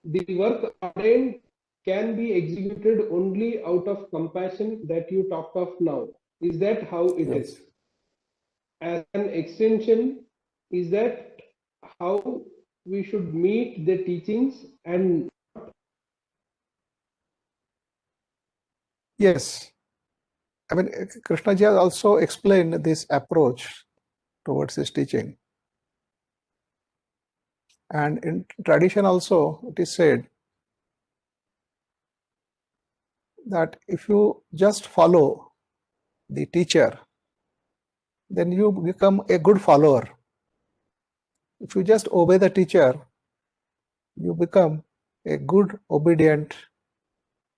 The work ordained can be executed only out of compassion that you talked of now. Is that how it Yes. is? As an extension, is that how we should meet the teachings? And Yes. I mean, Krishnaji has also explained this approach towards his teaching. And in tradition also, it is said that if you just follow the teacher, then you become a good follower. If you just obey the teacher, you become a good, obedient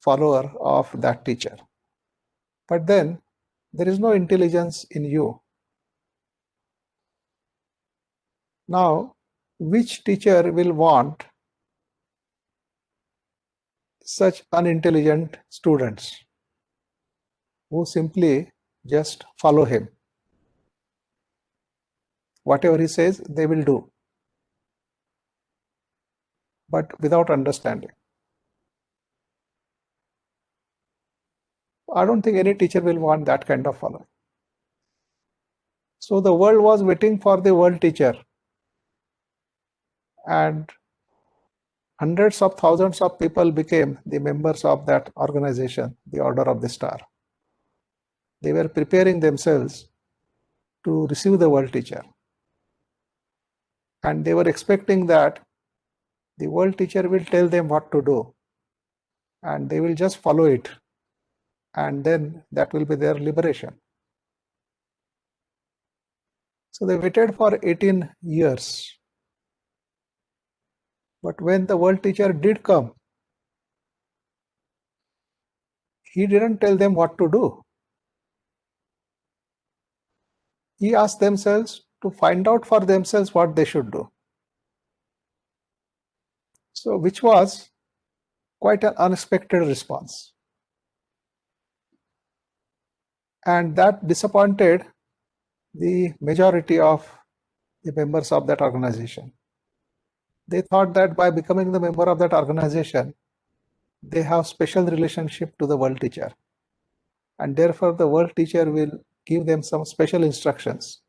follower of that teacher. But then there is no intelligence in you. Now, which teacher will want such unintelligent students who simply just follow him? Whatever he says, they will do, but without understanding. I don't think any teacher will want that kind of following. So the world was waiting for the world teacher, and hundreds of thousands of people became the members of that organization, the Order of the Star. They were preparing themselves to receive the world teacher, and they were expecting that the world teacher will tell them what to do, and they will just follow it, and then that will be their liberation. So they waited for 18 years. But when the world teacher did come, he didn't tell them what to do. He asked themselves to find out for themselves what they should do. So, which was quite an unexpected response. And that disappointed the majority of the members of that organization. They thought that by becoming the member of that organization, they have special relationship to the world teacher. And therefore, the world teacher will give them some special instructions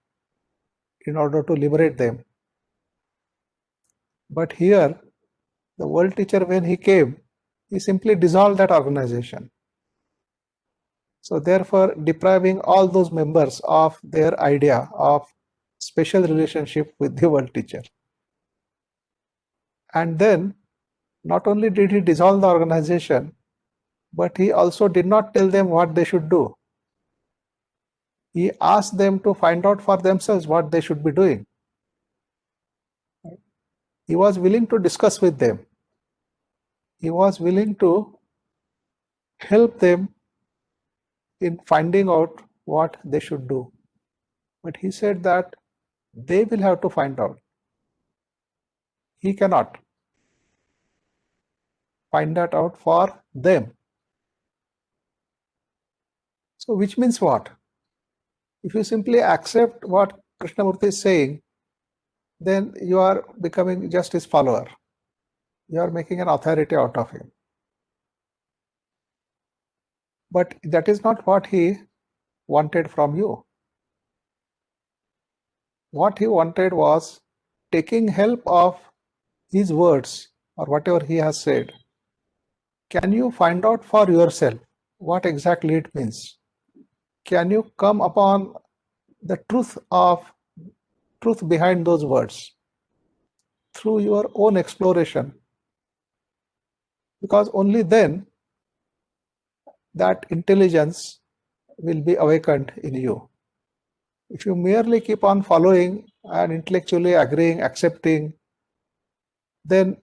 in order to liberate them. But here, the world teacher, when he came, he simply dissolved that organization. So therefore, depriving all those members of their idea of special relationship with the world teacher. And then, not only did he dissolve the organization, but he also did not tell them what they should do. He asked them to find out for themselves what they should be doing. He was willing to discuss with them. He was willing to help them in finding out what they should do. But he said that they will have to find out. He cannot find that out for them. So which means what? If you simply accept what Krishnamurti is saying, then you are becoming just his follower. You are making an authority out of him. But that is not what he wanted from you. What he wanted was taking help of his words or whatever he has said. Can you find out for yourself what exactly it means? Can you come upon the truth behind those words through your own exploration? Because only then that intelligence will be awakened in you. If you merely keep on following and intellectually agreeing, accepting, then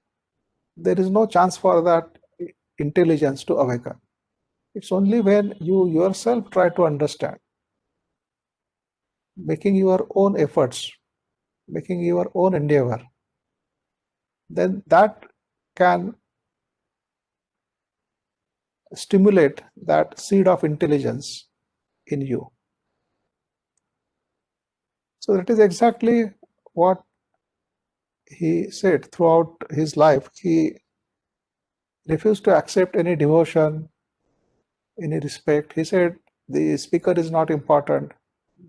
there is no chance for that intelligence to awaken. It's only when you yourself try to understand, making your own efforts, making your own endeavor, then that can stimulate that seed of intelligence in you. So that is exactly what he said throughout his life. He refused to accept any devotion, any respect. He said the speaker is not important,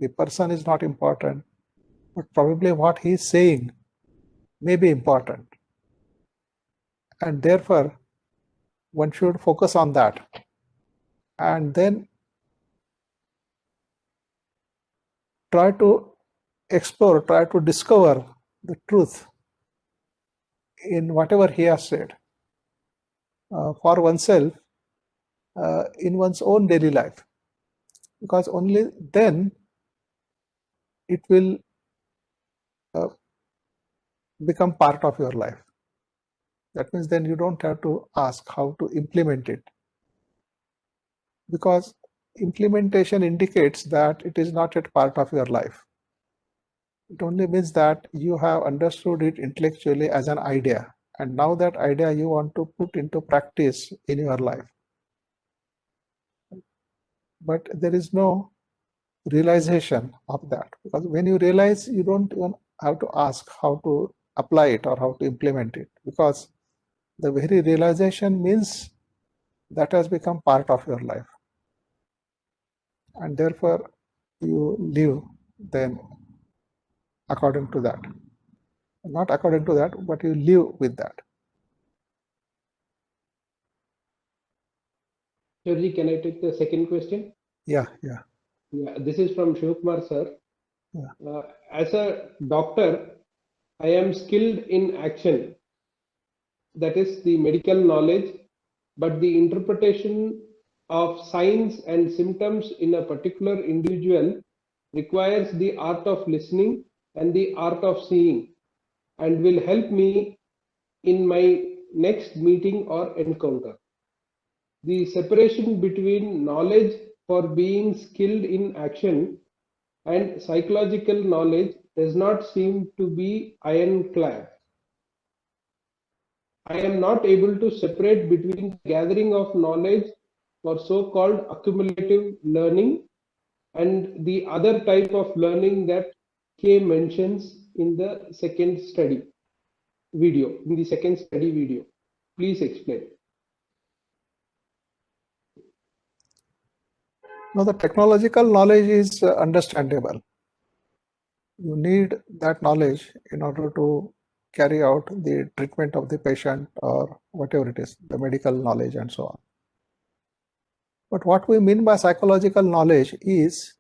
the person is not important, but probably what he is saying may be important. And therefore, one should focus on that. And then try to explore, try to discover the truth in whatever he has said for oneself in one's own daily life. Because only then it will become part of your life. That means then you don't have to ask how to implement it. Because implementation indicates that it is not yet part of your life. It only means that you have understood it intellectually as an idea, and now that idea you want to put into practice in your life. But there is no realization of that, because when you realize, you don't even have to ask how to apply it or how to implement it, because the very realization means that has become part of your life, and therefore you live then according to that. Not according to that, but you live with that. Georgie, can I take the second question? Yeah. Yeah, this is from Shivkumar sir. Yeah. As a doctor, I am skilled in action, that is the medical knowledge, but the interpretation of signs and symptoms in a particular individual requires the art of listening and the art of seeing, and will help me in my next meeting or encounter. The separation between knowledge for being skilled in action and psychological knowledge does not seem to be ironclad. I am not able to separate between gathering of knowledge for so-called accumulative learning and the other type of learning that K mentions in the second study video. Please explain. Now, the technological knowledge is understandable. You need that knowledge in order to carry out the treatment of the patient or whatever it is, the medical knowledge and so on. But what we mean by psychological knowledge is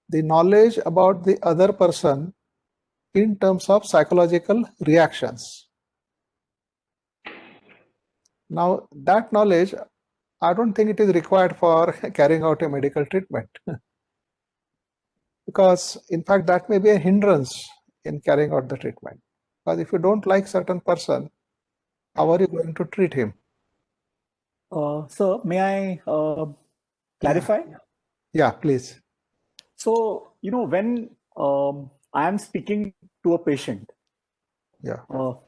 the knowledge about the other person in terms of psychological reactions. Now, that knowledge, I don't think it is required for carrying out a medical treatment. Because in fact, that may be a hindrance in carrying out the treatment. Because if you don't like certain person, how are you going to treat him? Sir, may I clarify? Yeah, please. So, when I am speaking to a patient, Yeah.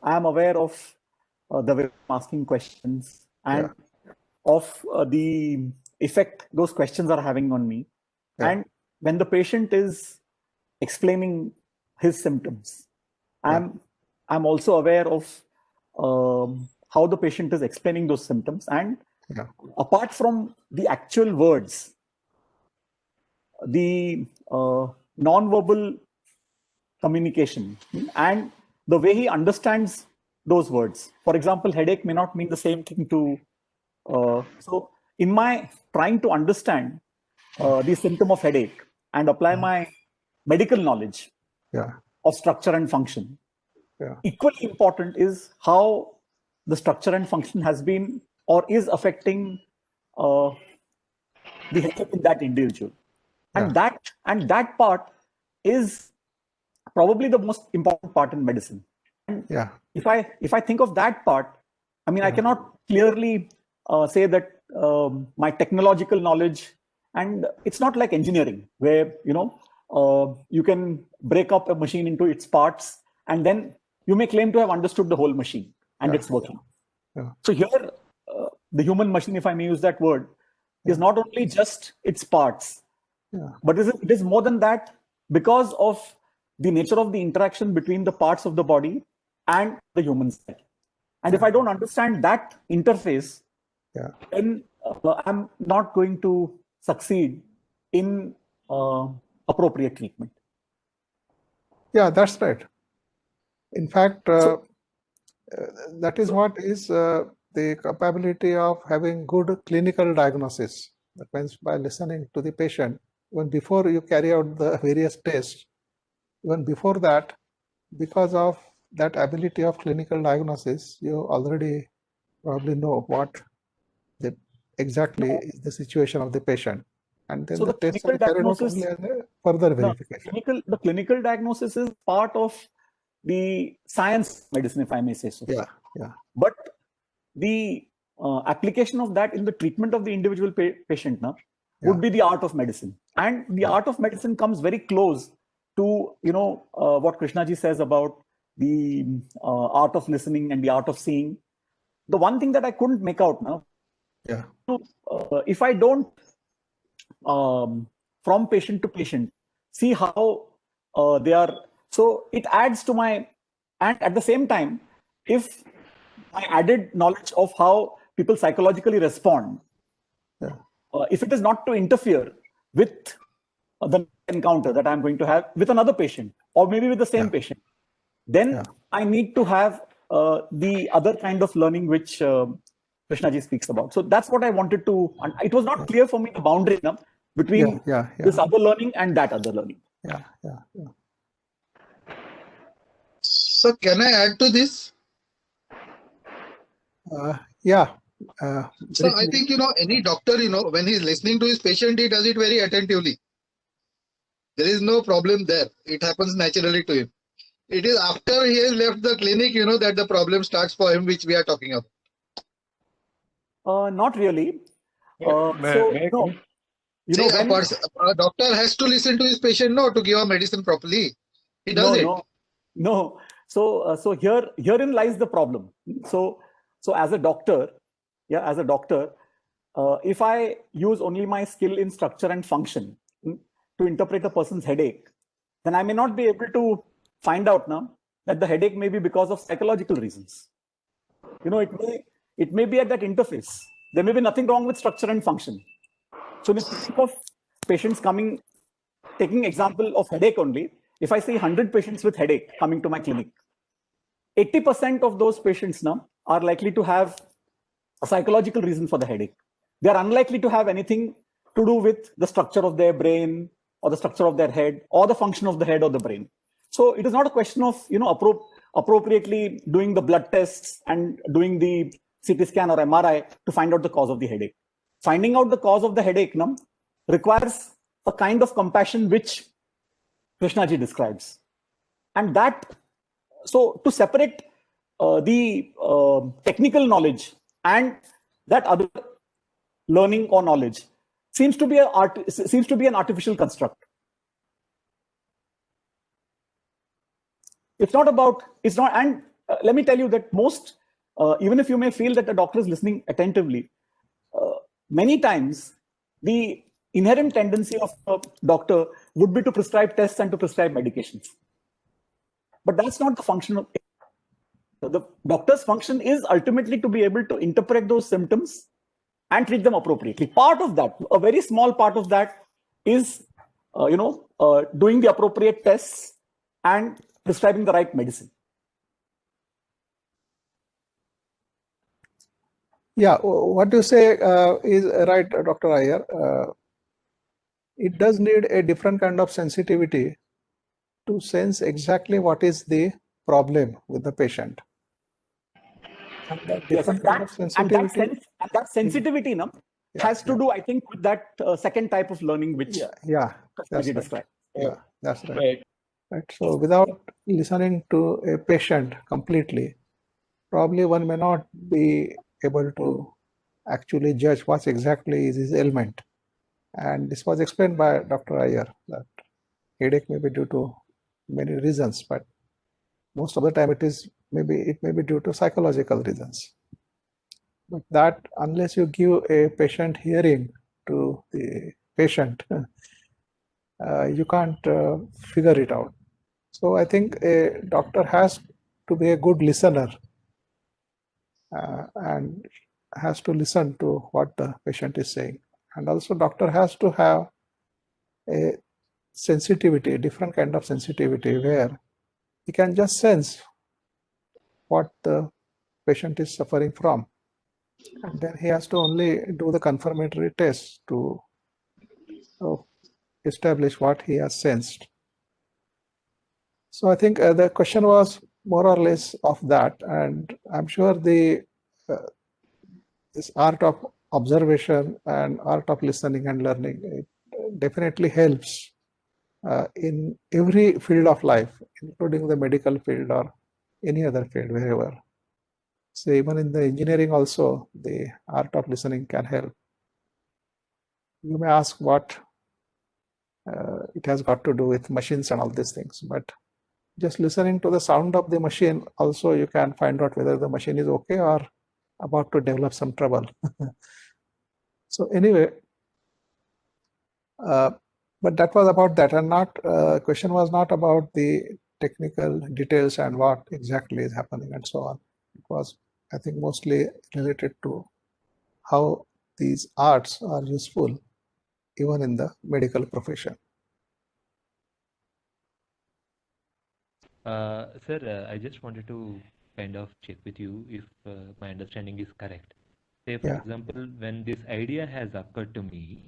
I am aware of the way I'm asking questions and of the effect those questions are having on me. Yeah. And when the patient is explaining his symptoms, I'm also aware of how the patient is explaining those symptoms, and Yeah. apart from the actual words, the non-verbal communication and the way he understands those words. For example, headache may not mean the same thing to. So, in my trying to understand the symptom of headache and apply my medical knowledge Yeah. of structure and function, Yeah. equally important is how the structure and function has been or is affecting the headache in that individual. And that part is probably the most important part in medicine. And Yeah. if I think of that part, I mean, I cannot clearly say that my technological knowledge, and it's not like engineering where you can break up a machine into its parts and then you may claim to have understood the whole machine and it's working. Yeah. So here, the human machine, if I may use that word, is not only just its parts, but it is more than that because of the nature of the interaction between the parts of the body and the human side. And if I don't understand that interface, then I'm not going to succeed in appropriate treatment. Yeah, that's right. In fact, that is what is the capability of having good clinical diagnosis. That means by listening to the patient, even before you carry out the various tests, even before that, because of that ability of clinical diagnosis, you already probably know what exactly is the situation of the patient. And then So the tests are carried out only as a further verification. The clinical diagnosis is part of the science of medicine, if I may say so. Yeah, yeah. But the application of that in the treatment of the individual patient would be the art of medicine. And the art of medicine comes very close to what Krishnaji says about the art of listening and the art of seeing. The one thing that I couldn't make out now, if I don't from patient to patient see how they are, so it adds to my, and at the same time, if I added knowledge of how people psychologically respond, if it is not to interfere with the encounter that I'm going to have with another patient or maybe with the same patient, then I need to have the other kind of learning which Krishnaji speaks about. So that's what I wanted to, it was not clear for me the boundary between this other learning and that other learning. So can I add to this? So I think, any doctor, when he's listening to his patient, he does it very attentively. There is no problem there. It happens naturally to him. It is after he has left the clinic, that the problem starts for him, which we are talking about. Not really. A doctor has to listen to his patient, to give a medicine properly. He does it. No. So herein lies the problem. So as a doctor, if I use only my skill in structure and function to interpret a person's headache, then I may not be able to find out now that the headache may be because of psychological reasons. It may be at that interface. There may be nothing wrong with structure and function. So if you think of patients coming, taking example of headache only, if I see 100 patients with headache coming to my clinic, 80% of those patients now are likely to have a psychological reason for the headache. They are unlikely to have anything to do with the structure of their brain or the structure of their head or the function of the head or the brain. So it is not a question of appropriately doing the blood tests and doing the CT scan or MRI to find out the cause of the headache. Finding out the cause of the headache requires a kind of compassion which Krishnaji describes. And that, so to separate the technical knowledge and that other learning or knowledge seems to be an artificial construct. And let me tell you that most, even if you may feel that the doctor is listening attentively, many times the inherent tendency of a doctor would be to prescribe tests and to prescribe medications. But that's not the function of the doctor's function is ultimately to be able to interpret those symptoms and treat them appropriately. Part of that, a very small part of that, is doing the appropriate tests and prescribing the right medicine. Yeah, what you say is right, Dr. Iyer. It does need a different kind of sensitivity to sense exactly what is the problem with the patient. And that different kind of sensitivity. That sensitivity has to do, I think, with that second type of learning which that's described. Yeah, that's right. Right. So without listening to a patient completely, probably one may not be able to actually judge what exactly is his ailment. And this was explained by Dr. Iyer that headache may be due to many reasons, but most of the time it may be due to psychological reasons. But that unless you give a patient hearing to the patient, you can't figure it out. So I think a doctor has to be a good listener and has to listen to what the patient is saying. And also doctor has to have a sensitivity, a different kind of sensitivity where he can just sense what the patient is suffering from. And then he has to only do the confirmatory test to establish what he has sensed. So I think the question was more or less of that, and I'm sure the this art of observation and art of listening and learning, it definitely helps in every field of life, including the medical field or any other field, wherever. So even in the engineering also, the art of listening can help. You may ask what it has got to do with machines and all these things, but just listening to the sound of the machine also you can find out whether the machine is okay or about to develop some trouble. So anyway, but that was about that, and not question was not about the technical details and what exactly is happening and so on. It was, I think, mostly related to how these arts are useful even in the medical profession. Sir, I just wanted to kind of check with you if my understanding is correct. Say, for example, when this idea has occurred to me,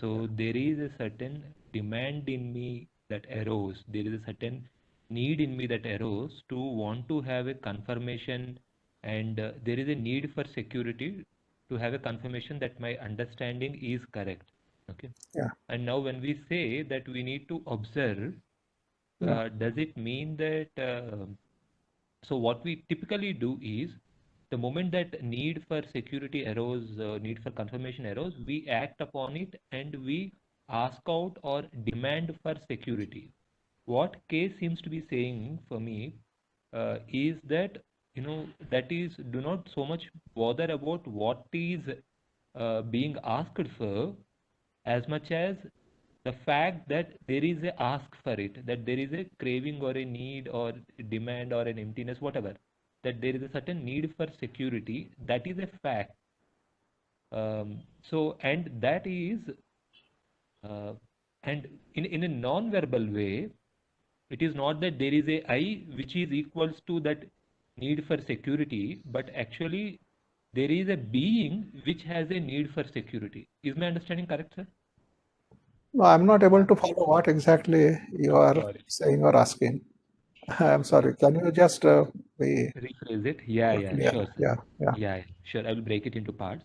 so there is a certain demand in me that arose, there is a certain need in me that arose to want to have a confirmation, and there is a need for security to have a confirmation that my understanding is correct. Okay. And now when we say that we need to observe, does it mean that so what we typically do is the moment that need for security arose, need for confirmation arose, we act upon it and we ask out or demand for security. What case seems to be saying for me is that, that is, do not so much bother about what is being asked for as much as the fact that there is a ask for it, that there is a craving or a need or demand or an emptiness, whatever, that there is a certain need for security, that is a fact. So, and that is, and in a non-verbal way, it is not that there is a I which is equals to that need for security, but actually there is a being which has a need for security. Is my understanding correct, sir? No, I'm not able to follow what exactly you are saying or asking. I'm sorry. Can you just rephrase it? Yeah, sure. Yeah, sure. I will break it into parts.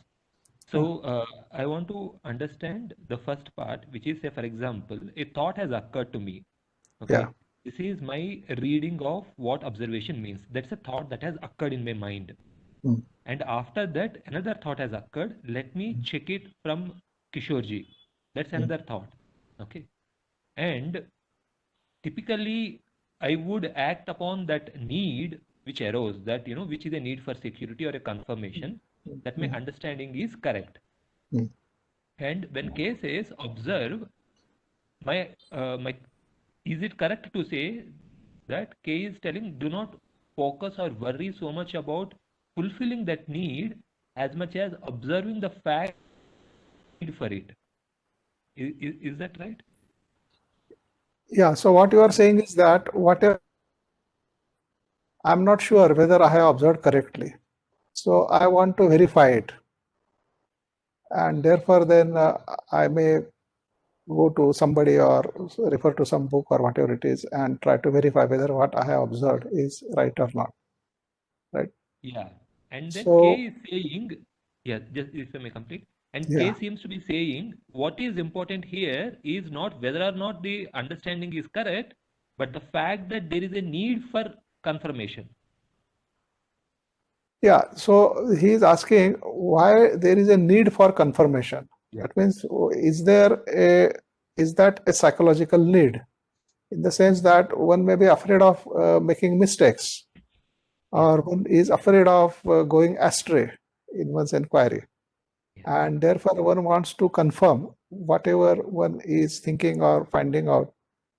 So I want to understand the first part, which is, say, for example, a thought has occurred to me. Okay. This is my reading of what observation means. That's a thought that has occurred in my mind. And after that, another thought has occurred. Let me check it from Kishorji. That's another thought. Okay. And typically, I would act upon that need which arose, that, which is a need for security or a confirmation that my understanding is correct. And when K says observe, my is it correct to say that K is telling do not focus or worry so much about fulfilling that need, as much as observing the fact for it. Is that right? Yeah, so what you are saying is that whatever, I'm not sure whether I have observed correctly. So I want to verify it. And therefore then I may go to somebody or refer to some book or whatever it is and try to verify whether what I have observed is right or not. Right? Yeah. And then So, K is saying, yeah, just if I may complete. And yeah. K seems to be saying what is important here is not whether or not the understanding is correct, but the fact that there is a need for confirmation. Yeah, so he is asking why there is a need for confirmation. Yeah. That means, is that a psychological need? In the sense that one may be afraid of making mistakes, or one is afraid of going astray in one's inquiry. And therefore one wants to confirm whatever one is thinking or finding out,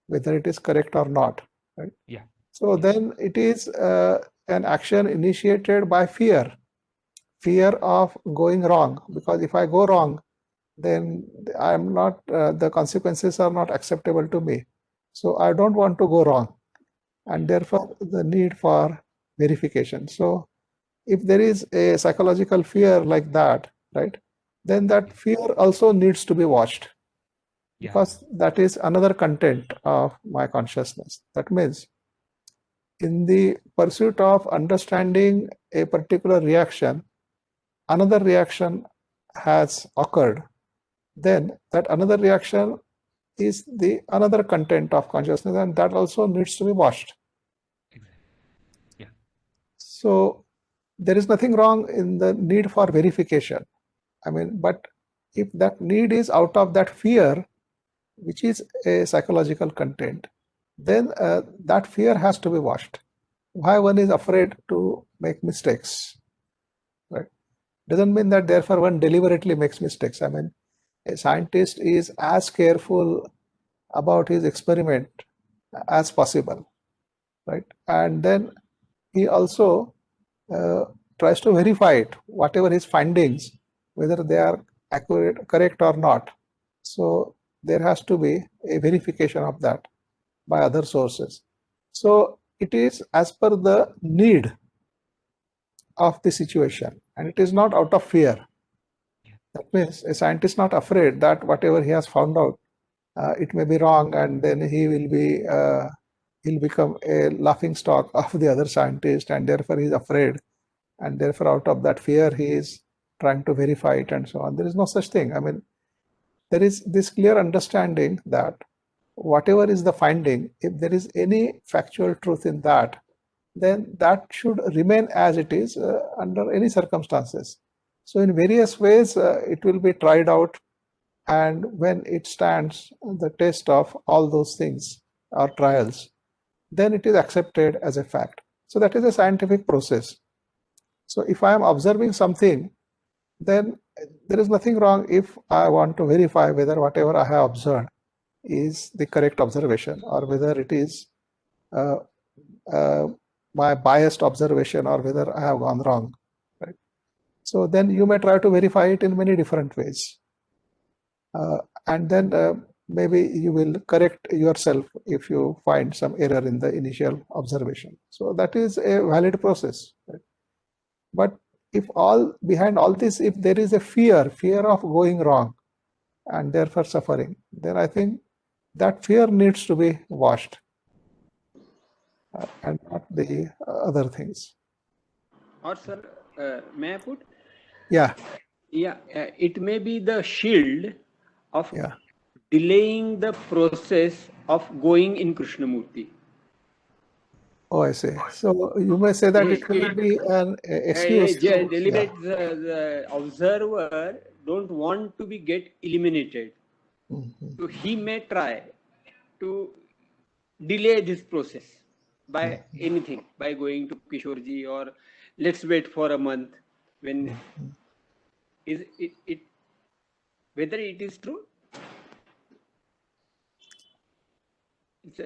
whether it is correct or not. Right? Yeah. So then it is an action initiated by fear of going wrong, because if I go wrong, then I'm not, the consequences are not acceptable to me. So I don't want to go wrong, and therefore the need for verification. So if there is a psychological fear like that, right, then that fear also needs to be watched, because that is another content of my consciousness. That means in the pursuit of understanding a particular reaction, another reaction has occurred, then that another reaction is the another content of consciousness, and that also needs to be watched. Yeah. So there is nothing wrong in the need for verification. I mean, but if that need is out of that fear, which is a psychological content, then that fear has to be watched. Why one is afraid to make mistakes, right? Doesn't mean that therefore one deliberately makes mistakes. I mean, a scientist is as careful about his experiment as possible, right? And then he also tries to verify it, whatever his findings, whether they are accurate, correct or not. So there has to be a verification of that by other sources. So it is as per the need of the situation, and it is not out of fear. That means a scientist is not afraid that whatever he has found out, it may be wrong, and then he'll become a laughing stock of the other scientist, and therefore he is afraid, and therefore out of that fear he is trying to verify it and so on. There is no such thing. I mean, there is this clear understanding that whatever is the finding, if there is any factual truth in that, then that should remain as it is under any circumstances. So in various ways it will be tried out, and when it stands the test of all those things or trials, then it is accepted as a fact. So that is a scientific process. So if I am observing something, then there is nothing wrong if I want to verify whether whatever I have observed is the correct observation, or whether it is my biased observation, or whether I have gone wrong. Right? So then you may try to verify it in many different ways. And then maybe you will correct yourself if you find some error in the initial observation. So that is a valid process. Right? But if behind all this, if there is a fear of going wrong and therefore suffering, then I think that fear needs to be washed, and not the other things. Or sir, may I put? Yeah. Yeah, it may be the shield of Yeah. delaying the process of going in Krishnamurti. Oh, I see. So you may say that it will be an excuse. Deliberate, the observer don't want to be get eliminated. So he may try to delay this process by anything, by going to Kishorji, or let's wait for a month. When is it whether it is true? It's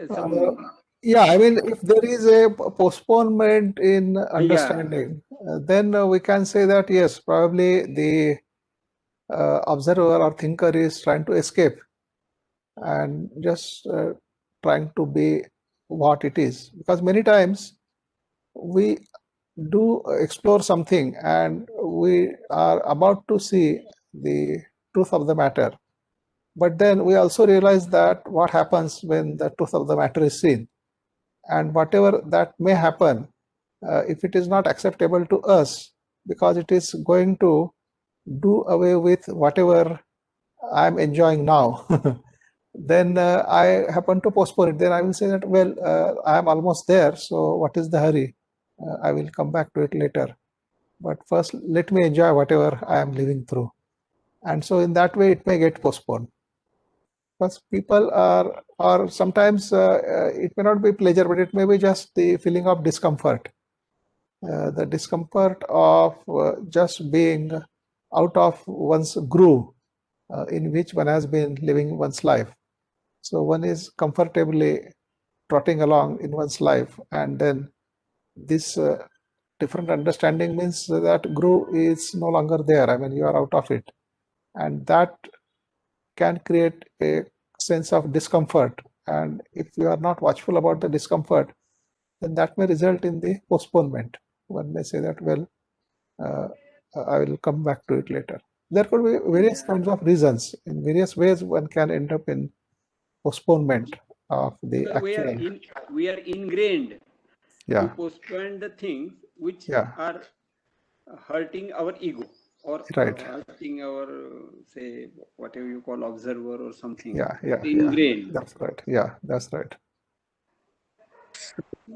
Yeah, I mean, if there is a postponement in Yeah. understanding, then we can say that yes, probably the observer or thinker is trying to escape and just trying to be what it is. Because many times we do explore something and we are about to see the truth of the matter. But then we also realize that what happens when the truth of the matter is seen, and whatever that may happen, if it is not acceptable to us because it is going to do away with whatever I'm enjoying now, then I happen to postpone it. Then I will say that, well, I am almost there, so what is the hurry? I will come back to it later. But first, let me enjoy whatever I am living through. And so in that way, it may get postponed. Because people are, or sometimes it may not be pleasure, but it may be just the feeling of discomfort. The discomfort of just being out of one's groove in which one has been living one's life. So one is comfortably trotting along in one's life, and then this different understanding means that groove is no longer there. I mean, you are out of it, and that can create a sense of discomfort. And if you are not watchful about the discomfort, then that may result in the postponement. One may say that, well, I will come back to it later. There could be various kinds of reasons. In various ways, one can end up in postponement of the actual. We are ingrained Yeah. to postpone the things which Yeah. are hurting our ego or Right. hurting our, say, whatever you call observer or something. Yeah. Yeah. Ingrained. Yeah. That's right. Yeah. That's right.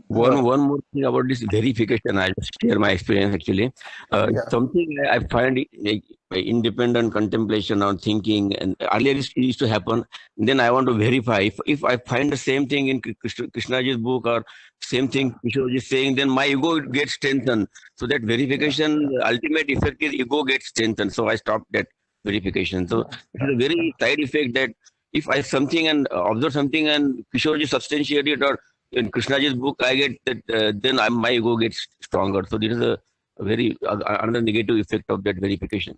One more thing about this verification, I'll just share my experience actually. Yeah. Something I find it, like, independent contemplation or thinking, and earlier it used to happen. Then I want to verify if I find the same thing in Krishnaji's book or same thing Kishore is saying, then my ego gets strengthened. So that verification, the ultimate effect is ego gets strengthened. So I stopped that verification. So it is a very side effect that if I something and observe something and Kishore substantiate it, or in Krishnaji's book, I get that then my ego gets stronger. So this is a very another negative effect of that verification.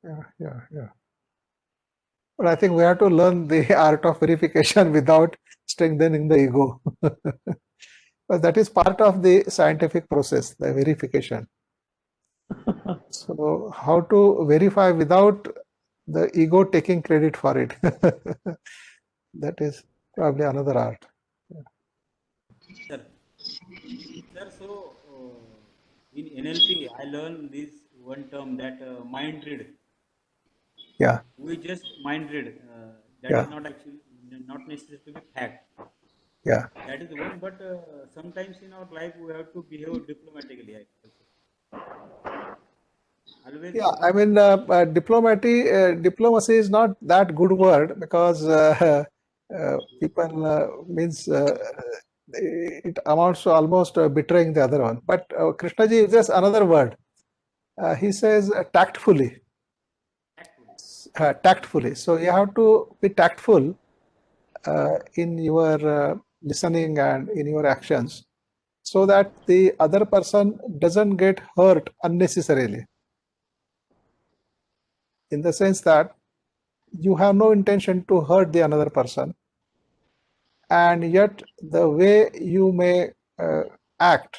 Yeah. Yeah. Yeah. But I think we have to learn the art of verification without strengthening the ego. But that is part of the scientific process, the verification. So how to verify without the ego taking credit for it? That is probably another art. Sir, so in NLP, I learned this one term that mind read. Yeah. We just mind read. That Yeah. is not actually not necessarily fact. Yeah. That is one, but sometimes in our life we have to behave diplomatically. Always. Yeah, I mean, diplomacy is not that good word because people means it amounts to almost betraying the other one. But Krishnaji uses another word. He says tactfully. Tactfully. So you have to be tactful in your listening and in your actions, so that the other person doesn't get hurt unnecessarily. In the sense that you have no intention to hurt the another person, and yet the way you may act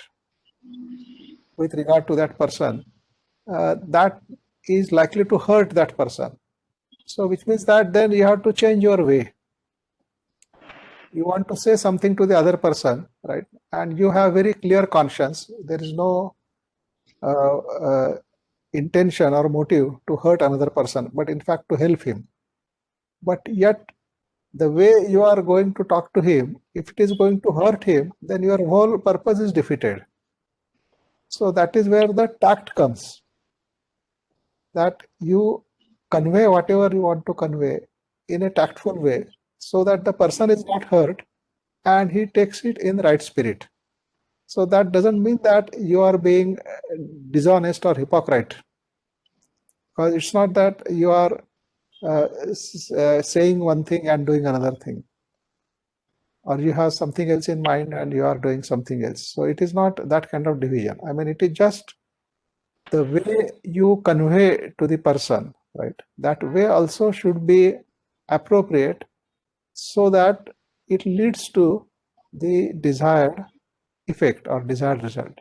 with regard to that person, that is likely to hurt that person. So which means that then you have to change your way. You want to say something to the other person, right? And you have very clear conscience. There is no intention or motive to hurt another person, but in fact to help him. But yet the way you are going to talk to him, if it is going to hurt him, then your whole purpose is defeated. So that is where the tact comes, that you convey whatever you want to convey in a tactful way, so that the person is not hurt and he takes it in the right spirit. So that doesn't mean that you are being dishonest or hypocrite, because it's not that you are saying one thing and doing another thing. or you have something else in mind and you are doing something else. So it is not that kind of division. I mean, it is just the way you convey to the person, right? That way also should be appropriate so that it leads to the desired effect or desired result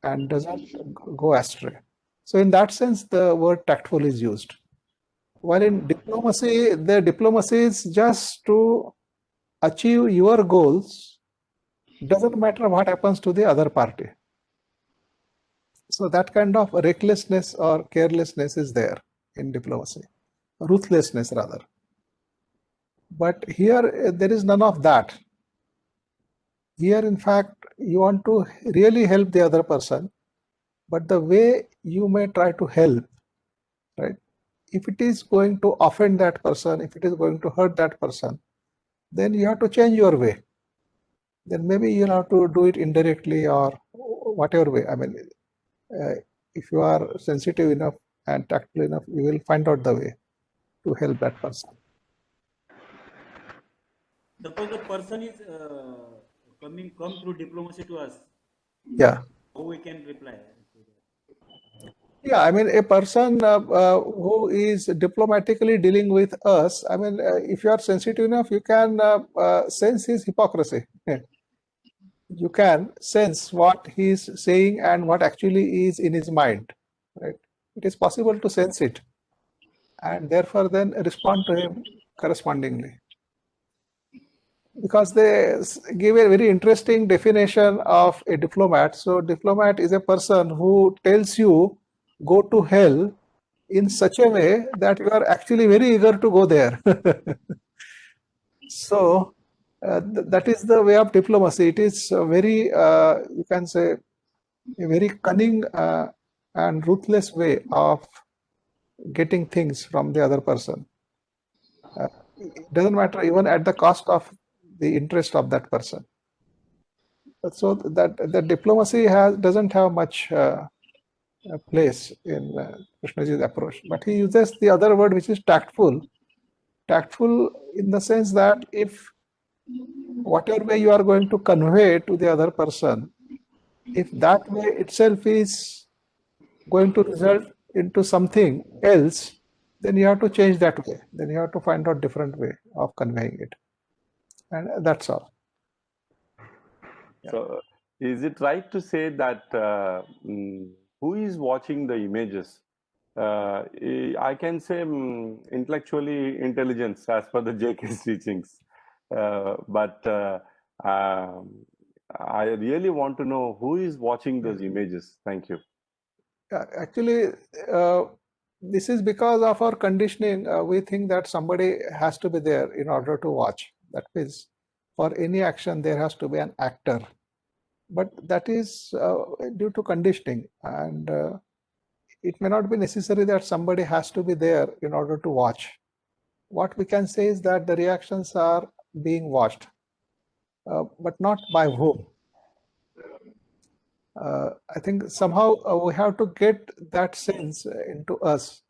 and doesn't go astray. So in that sense, the word tactful is used. While in diplomacy, the diplomacy is just to achieve your goals, doesn't matter what happens to the other party. So that kind of recklessness or carelessness is there in diplomacy, ruthlessness rather. But here there is none of that. Here, in fact, you want to really help the other person, but the way you may try to help, right? If it is going to offend that person, if it is going to hurt that person, then you have to change your way. Then maybe you'll have to do it indirectly or whatever way. I mean, if you are sensitive enough and tactful enough, you will find out the way to help that person. Suppose the person is come through diplomacy to us. Yeah. How we can reply? Yeah, I mean, a person who is diplomatically dealing with us, I mean, if you are sensitive enough, you can sense his hypocrisy. You can sense what he is saying and what actually is in his mind, right? It is possible to sense it and therefore then respond to him correspondingly. Because they give a very interesting definition of a diplomat. So diplomat is a person who tells you go to hell in such a way that you are actually very eager to go there. So that is the way of diplomacy. It is very, you can say, a very cunning and ruthless way of getting things from the other person. It doesn't matter even at the cost of the interest of that person. So that the diplomacy doesn't have much place in Krishnaji's approach, but he uses the other word, which is tactful. Tactful in the sense that if whatever way you are going to convey to the other person, if that way itself is going to result into something else, then you have to change that way. Then you have to find out different way of conveying it. And that's all. So is it right to say that who is watching the images? I can say intellectually intelligence as per the JK's teachings. But I really want to know who is watching those images. Thank you. Actually, this is because of our conditioning. We think that somebody has to be there in order to watch. That means for any action, there has to be an actor. But that is due to conditioning, and it may not be necessary that somebody has to be there in order to watch. What we can say is that the reactions are being watched, but not by whom. I think somehow we have to get that sense into us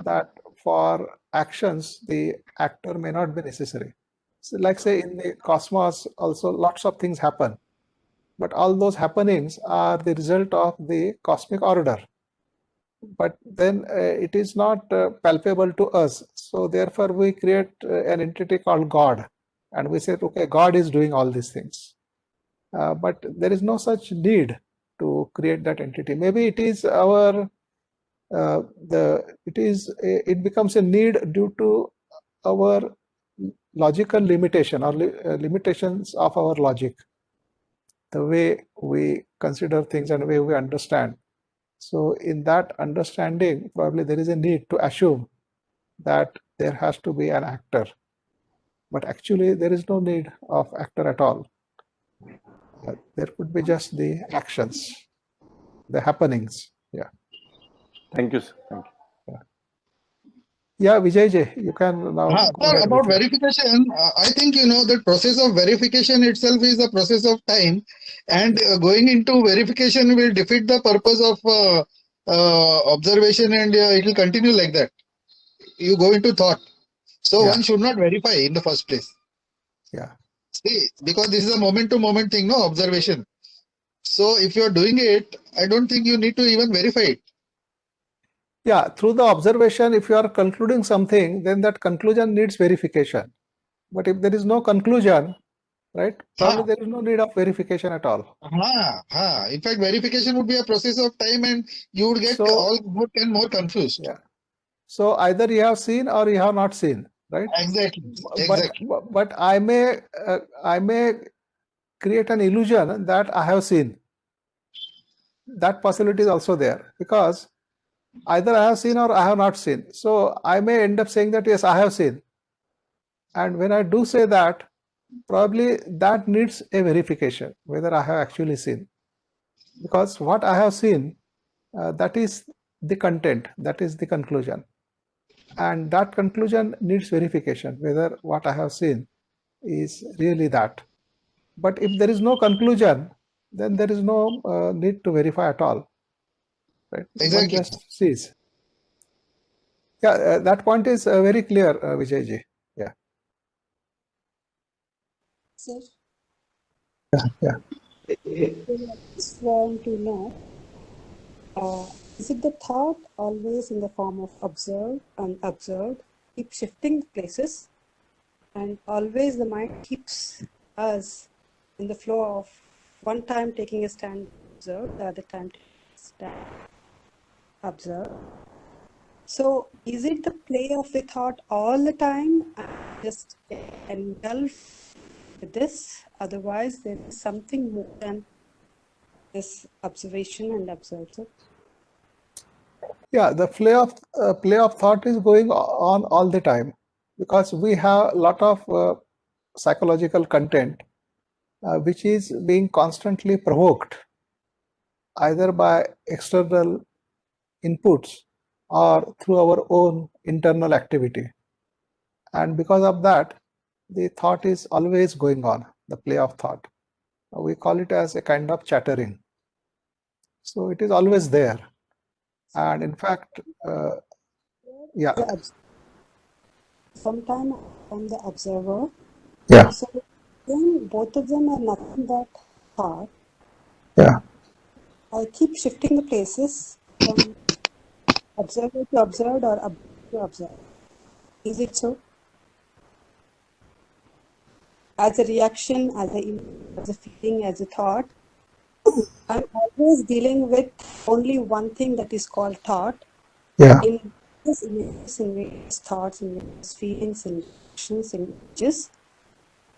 that for actions, the actor may not be necessary. So like say in the cosmos also lots of things happen, but all those happenings are the result of the cosmic order. But then it is not palpable to us. So therefore we create an entity called God, and we say, okay, God is doing all these things. But there is no such need to create that entity. Maybe it is our it becomes a need due to our logical limitation or limitations of our logic, the way we consider things and the way we understand. So in that understanding, probably there is a need to assume that there has to be an actor, but actually there is no need of actor at all. There could be just the actions, the happenings. Yeah. Thank you, sir. Thank you. Yeah, Vijay, you can now go ahead about with verification, I think the process of verification itself is a process of time, and going into verification will defeat the purpose of observation, and it will continue like that. You go into thought, so one should not verify in the first place. Yeah. See, because this is a moment to moment thing, no observation. So if you are doing it, I don't think you need to even verify it. Yeah, through the observation, if you are concluding something, then that conclusion needs verification. But if there is no conclusion, right, probably there is no need of verification at all. In fact, verification would be a process of time and you would get all more and more confused. Yeah. So either you have seen or you have not seen, right? Exactly. Exactly. But I may create an illusion that I have seen. That possibility is also there, because either I have seen or I have not seen. So I may end up saying that yes, I have seen. And when I do say that, probably that needs a verification whether I have actually seen. Because what I have seen, that is the content, that is the conclusion. And that conclusion needs verification whether what I have seen is really that. But if there is no conclusion, then there is no need to verify at all. Right? Exactly. One just sees. Yeah, that point is very clear, Vijayji. Yeah. Sir, Yeah. I just want to know, is it the thought always in the form of observed and observed, keep shifting the places, and always the mind keeps us in the flow of one time taking a stand observed, the other time taking a stand observed. So is it the play of the thought all the time and just engulf with this? Otherwise, there is something more than this observation and observer. Yeah, the play of thought is going on all the time, because we have a lot of psychological content which is being constantly provoked either by external inputs or through our own internal activity. And because of that, the thought is always going on, the play of thought. We call it as a kind of chattering. So it is always there. And in fact, yeah. Sometimes I'm the observer. Yeah. So then both of them are nothing but thought. Yeah. I keep shifting the places from observer to observed or observed to observed. Is it so? As a reaction, as a feeling, as a thought, I'm always dealing with only one thing that is called thought. Yeah. In various images, in various thoughts, in various feelings, in actions, in images.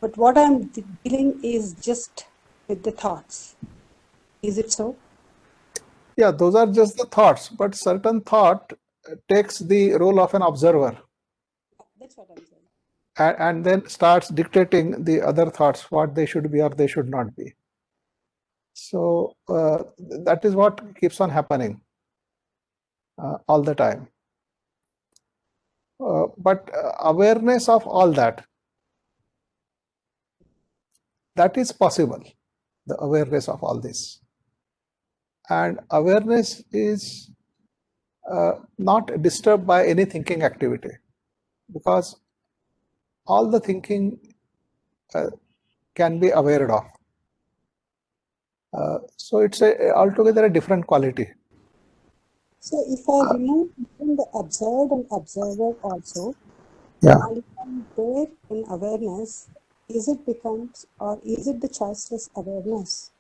But what I'm dealing is just with the thoughts. Is it so? Yeah, those are just the thoughts, but certain thought takes the role of an observer. That's what I'm saying. And then starts dictating the other thoughts, what they should be or they should not be. So that is what keeps on happening all the time. But awareness of all that is possible, the awareness of all this. And awareness is not disturbed by any thinking activity, because all the thinking can be aware of. So it's altogether a different quality. So if I remove even the observed and observer also, yeah, and if I'm there in awareness, is it becomes, or is it the choiceless awareness,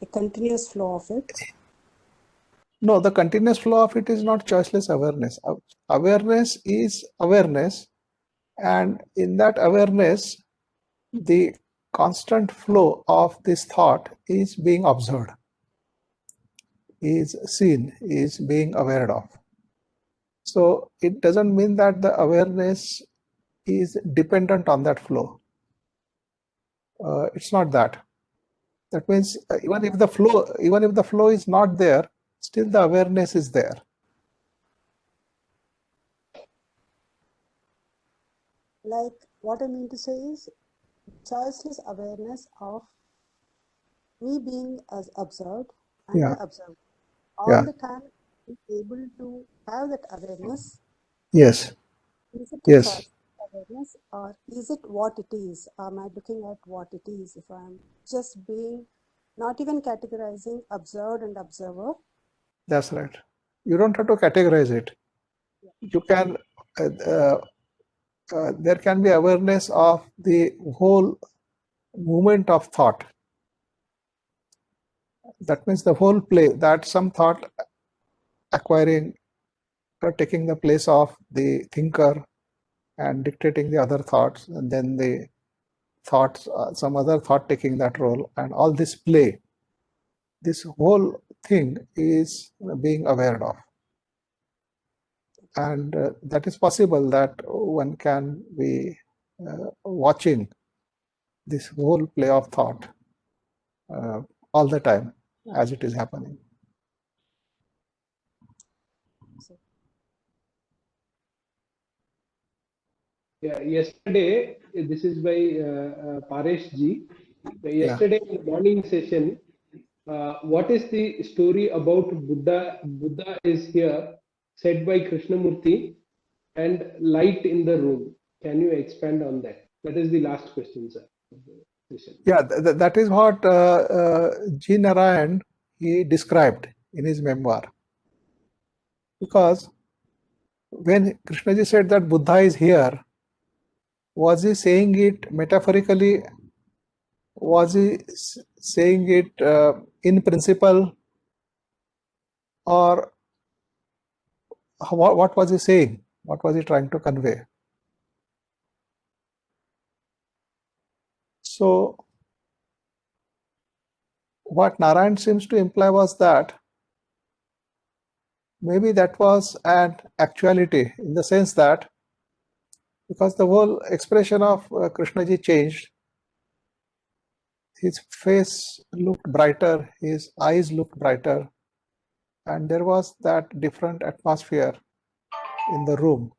a continuous flow of it? No, the continuous flow of it is not choiceless awareness. Awareness is awareness, and in that awareness, the constant flow of this thought is being observed, is seen, is being aware of. So it doesn't mean that the awareness is dependent on that flow. It's not that. That means even if the flow is not there, still the awareness is there. Like what I mean to say is choiceless awareness of me being as observed and Yeah. the observer. All Yeah. the time being able to have that awareness. Yes. Is it a Yes. choice awareness, or is it what it is? Am I looking at what it is? If I'm just being, not even categorizing observed and observer. That's right. You don't have to categorize it. You can, there can be awareness of the whole movement of thought. That means the whole play, that some thought acquiring or taking the place of the thinker and dictating the other thoughts, and then the thoughts, some other thought taking that role, and all this play, this whole thing is being aware of. And that is possible that one can be watching this whole play of thought all the time as it is happening. Yeah, yesterday, this is by Paresh Ji. Yesterday in the morning session, what is the story about Buddha? Buddha is here, said by Krishnamurti, and light in the room. Can you expand on that? That is the last question, sir. Yeah, that is what G. Narayan he described in his memoir. Because when Krishnaji said that Buddha is here, was he saying it metaphorically? Was he saying it in principle? Or what was he saying? What was he trying to convey? So what Narayan seems to imply was that maybe that was an actuality, in the sense that because the whole expression of Krishnaji changed, his face looked brighter, his eyes looked brighter, and there was that different atmosphere in the room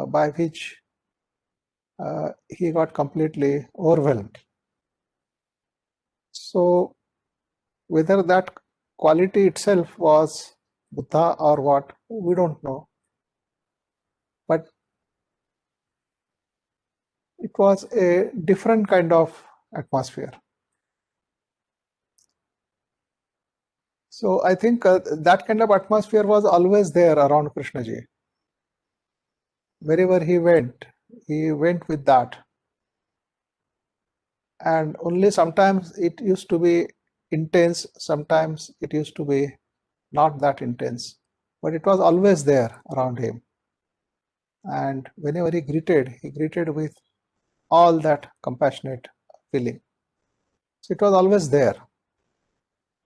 by which he got completely overwhelmed. So whether that quality itself was Buddha or what, we don't know. But it was a different kind of atmosphere. So I think that kind of atmosphere was always there around Krishnaji. Wherever he went with that. And only sometimes it used to be intense, sometimes it used to be not that intense. But it was always there around him. And whenever he greeted with all that compassionate feeling. So it was always there.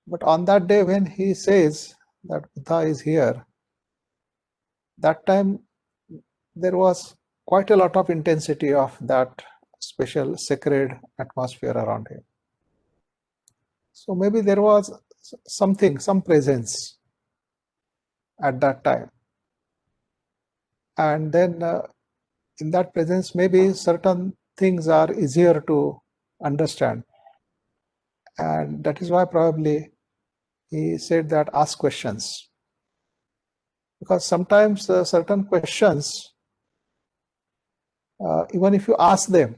But on that day when he says that Buddha is here, that time there was quite a lot of intensity of that special sacred atmosphere around him. So maybe there was something, some presence at that time. And then in that presence, maybe certain things are easier to understand. And that is why probably he said that ask questions. Because sometimes certain questions, even if you ask them,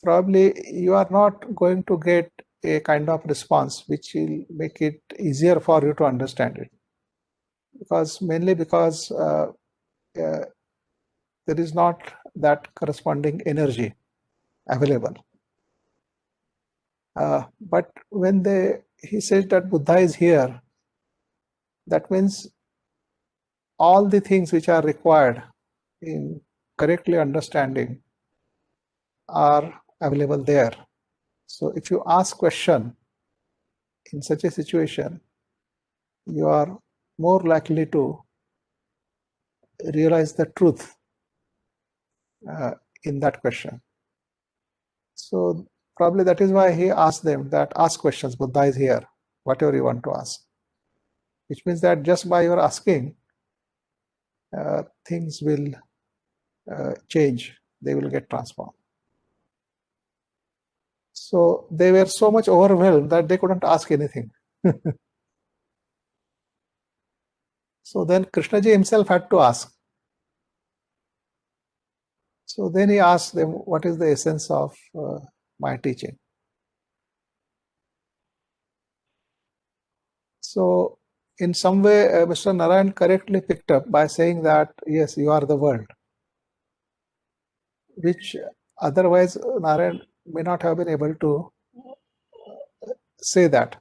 probably you are not going to get a kind of response which will make it easier for you to understand it. Mainly because there is not that corresponding energy available. But when he says that Buddha is here, that means all the things which are required in correctly understanding are available there. So if you ask question in such a situation, you are more likely to realize the truth in that question. So probably that is why he asked them that ask questions, Buddha is here, whatever you want to ask. Which means that just by your asking, things will change, they will get transformed. So they were so much overwhelmed that they couldn't ask anything. So then Krishnaji himself had to ask. So then he asked them, what is the essence of my teaching? So in some way, Mr. Narayan correctly picked up by saying that, yes, you are the world, which otherwise Narayan may not have been able to say that.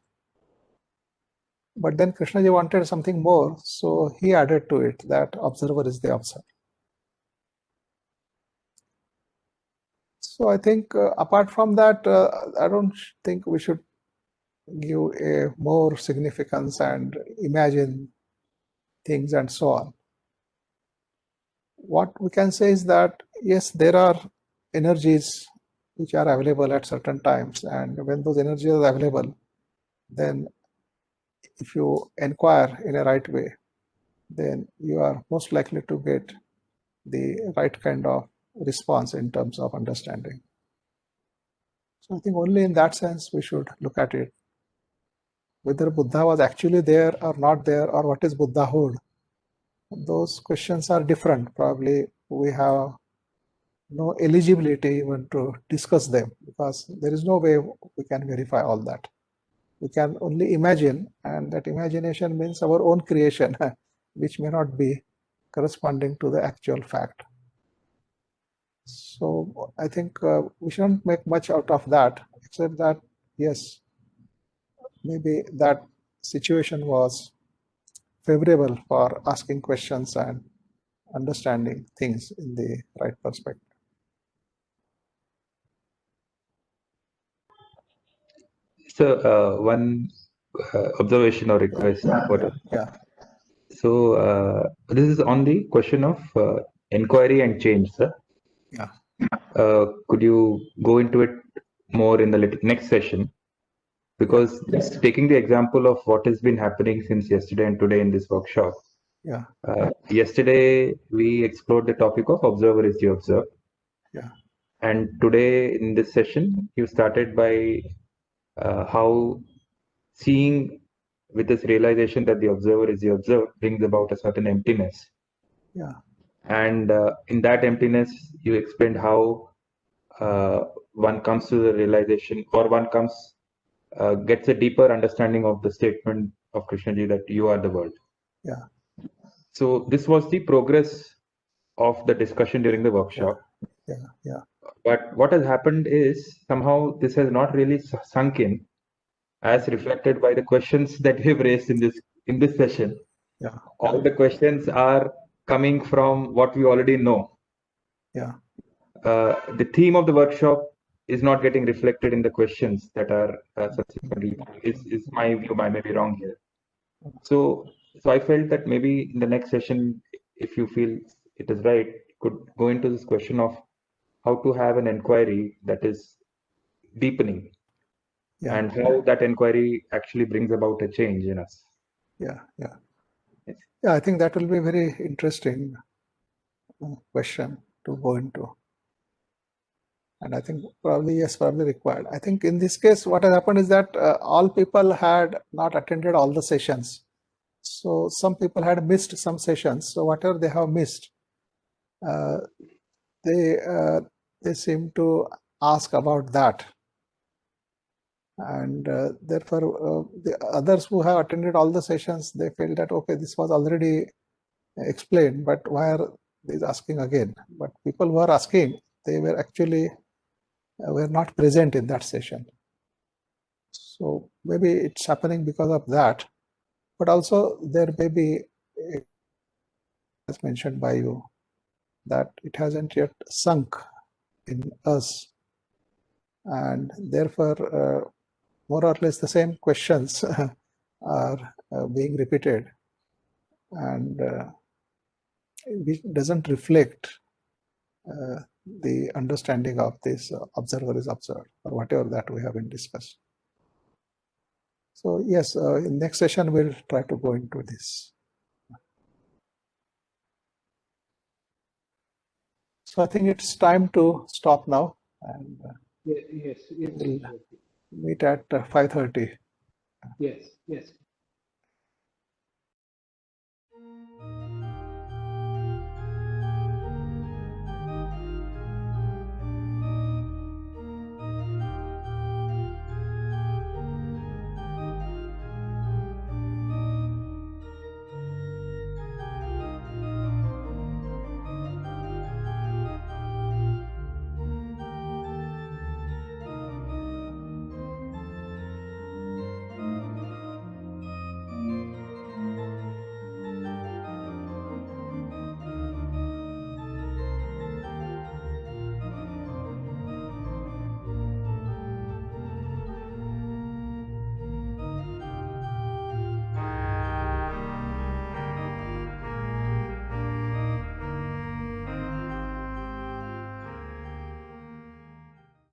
But then Krishnaji wanted something more, so he added to it that observer is the observer. So I think apart from that, I don't think we should give a more significance and imagine things and so on. What we can say is that, yes, there are energies which are available at certain times, and when those energies are available, then if you inquire in a right way, then you are most likely to get the right kind of response in terms of understanding. So I think only in that sense we should look at it. Whether Buddha was actually there or not there, or what is Buddhahood, those questions are different. Probably we have no eligibility even to discuss them, because there is no way we can verify all that. We can only imagine, and that imagination means our own creation, which may not be corresponding to the actual fact. So I think we shouldn't make much out of that, except that, yes, maybe that situation was favorable for asking questions and understanding things in the right perspective. So one observation or request. Yeah. So this is on the question of enquiry and change, sir. Yeah. Could you go into it more in the next session? Because just taking the example of what has been happening since yesterday and today in this workshop. Yeah. Yesterday we explored the topic of observer is the observed. Yeah. And today in this session, you started by how seeing with this realization that the observer is the observed brings about a certain emptiness. Yeah. And in that emptiness, you explained how one comes to the realization, or one comes gets a deeper understanding of the statement of Krishnaji that you are the world. Yeah. So this was the progress of the discussion during the workshop. Yeah. Yeah. But what has happened is somehow this has not really sunk in, as reflected by the questions that we've raised in this session. Yeah. All the questions are coming from what we already know. Yeah. The theme of the workshop is not getting reflected in the questions that are subsequently. Is my view? I may be wrong here. So I felt that maybe in the next session, if you feel it is right, could go into this question of how to have an inquiry that is deepening, and how that inquiry actually brings about a change in us. Yeah. Yeah. Yeah. I think that will be a very interesting question to go into. And I think probably, yes, probably required. I think in this case, what has happened is that all people had not attended all the sessions. So some people had missed some sessions. So whatever they have missed, they seem to ask about that. And therefore, the others who have attended all the sessions, they felt that, okay, this was already explained, but why are they asking again? But people who are asking, they were actually were not present in that session. So maybe it's happening because of that, but also there may be, as mentioned by you, that it hasn't yet sunk in us, and therefore more or less the same questions are being repeated, and which doesn't reflect the understanding of this observer is observed, or whatever that we have been discussed. So yes, in next session we'll try to go into this. So I think it's time to stop now, and Yes. we'll meet at 5:30. Yes.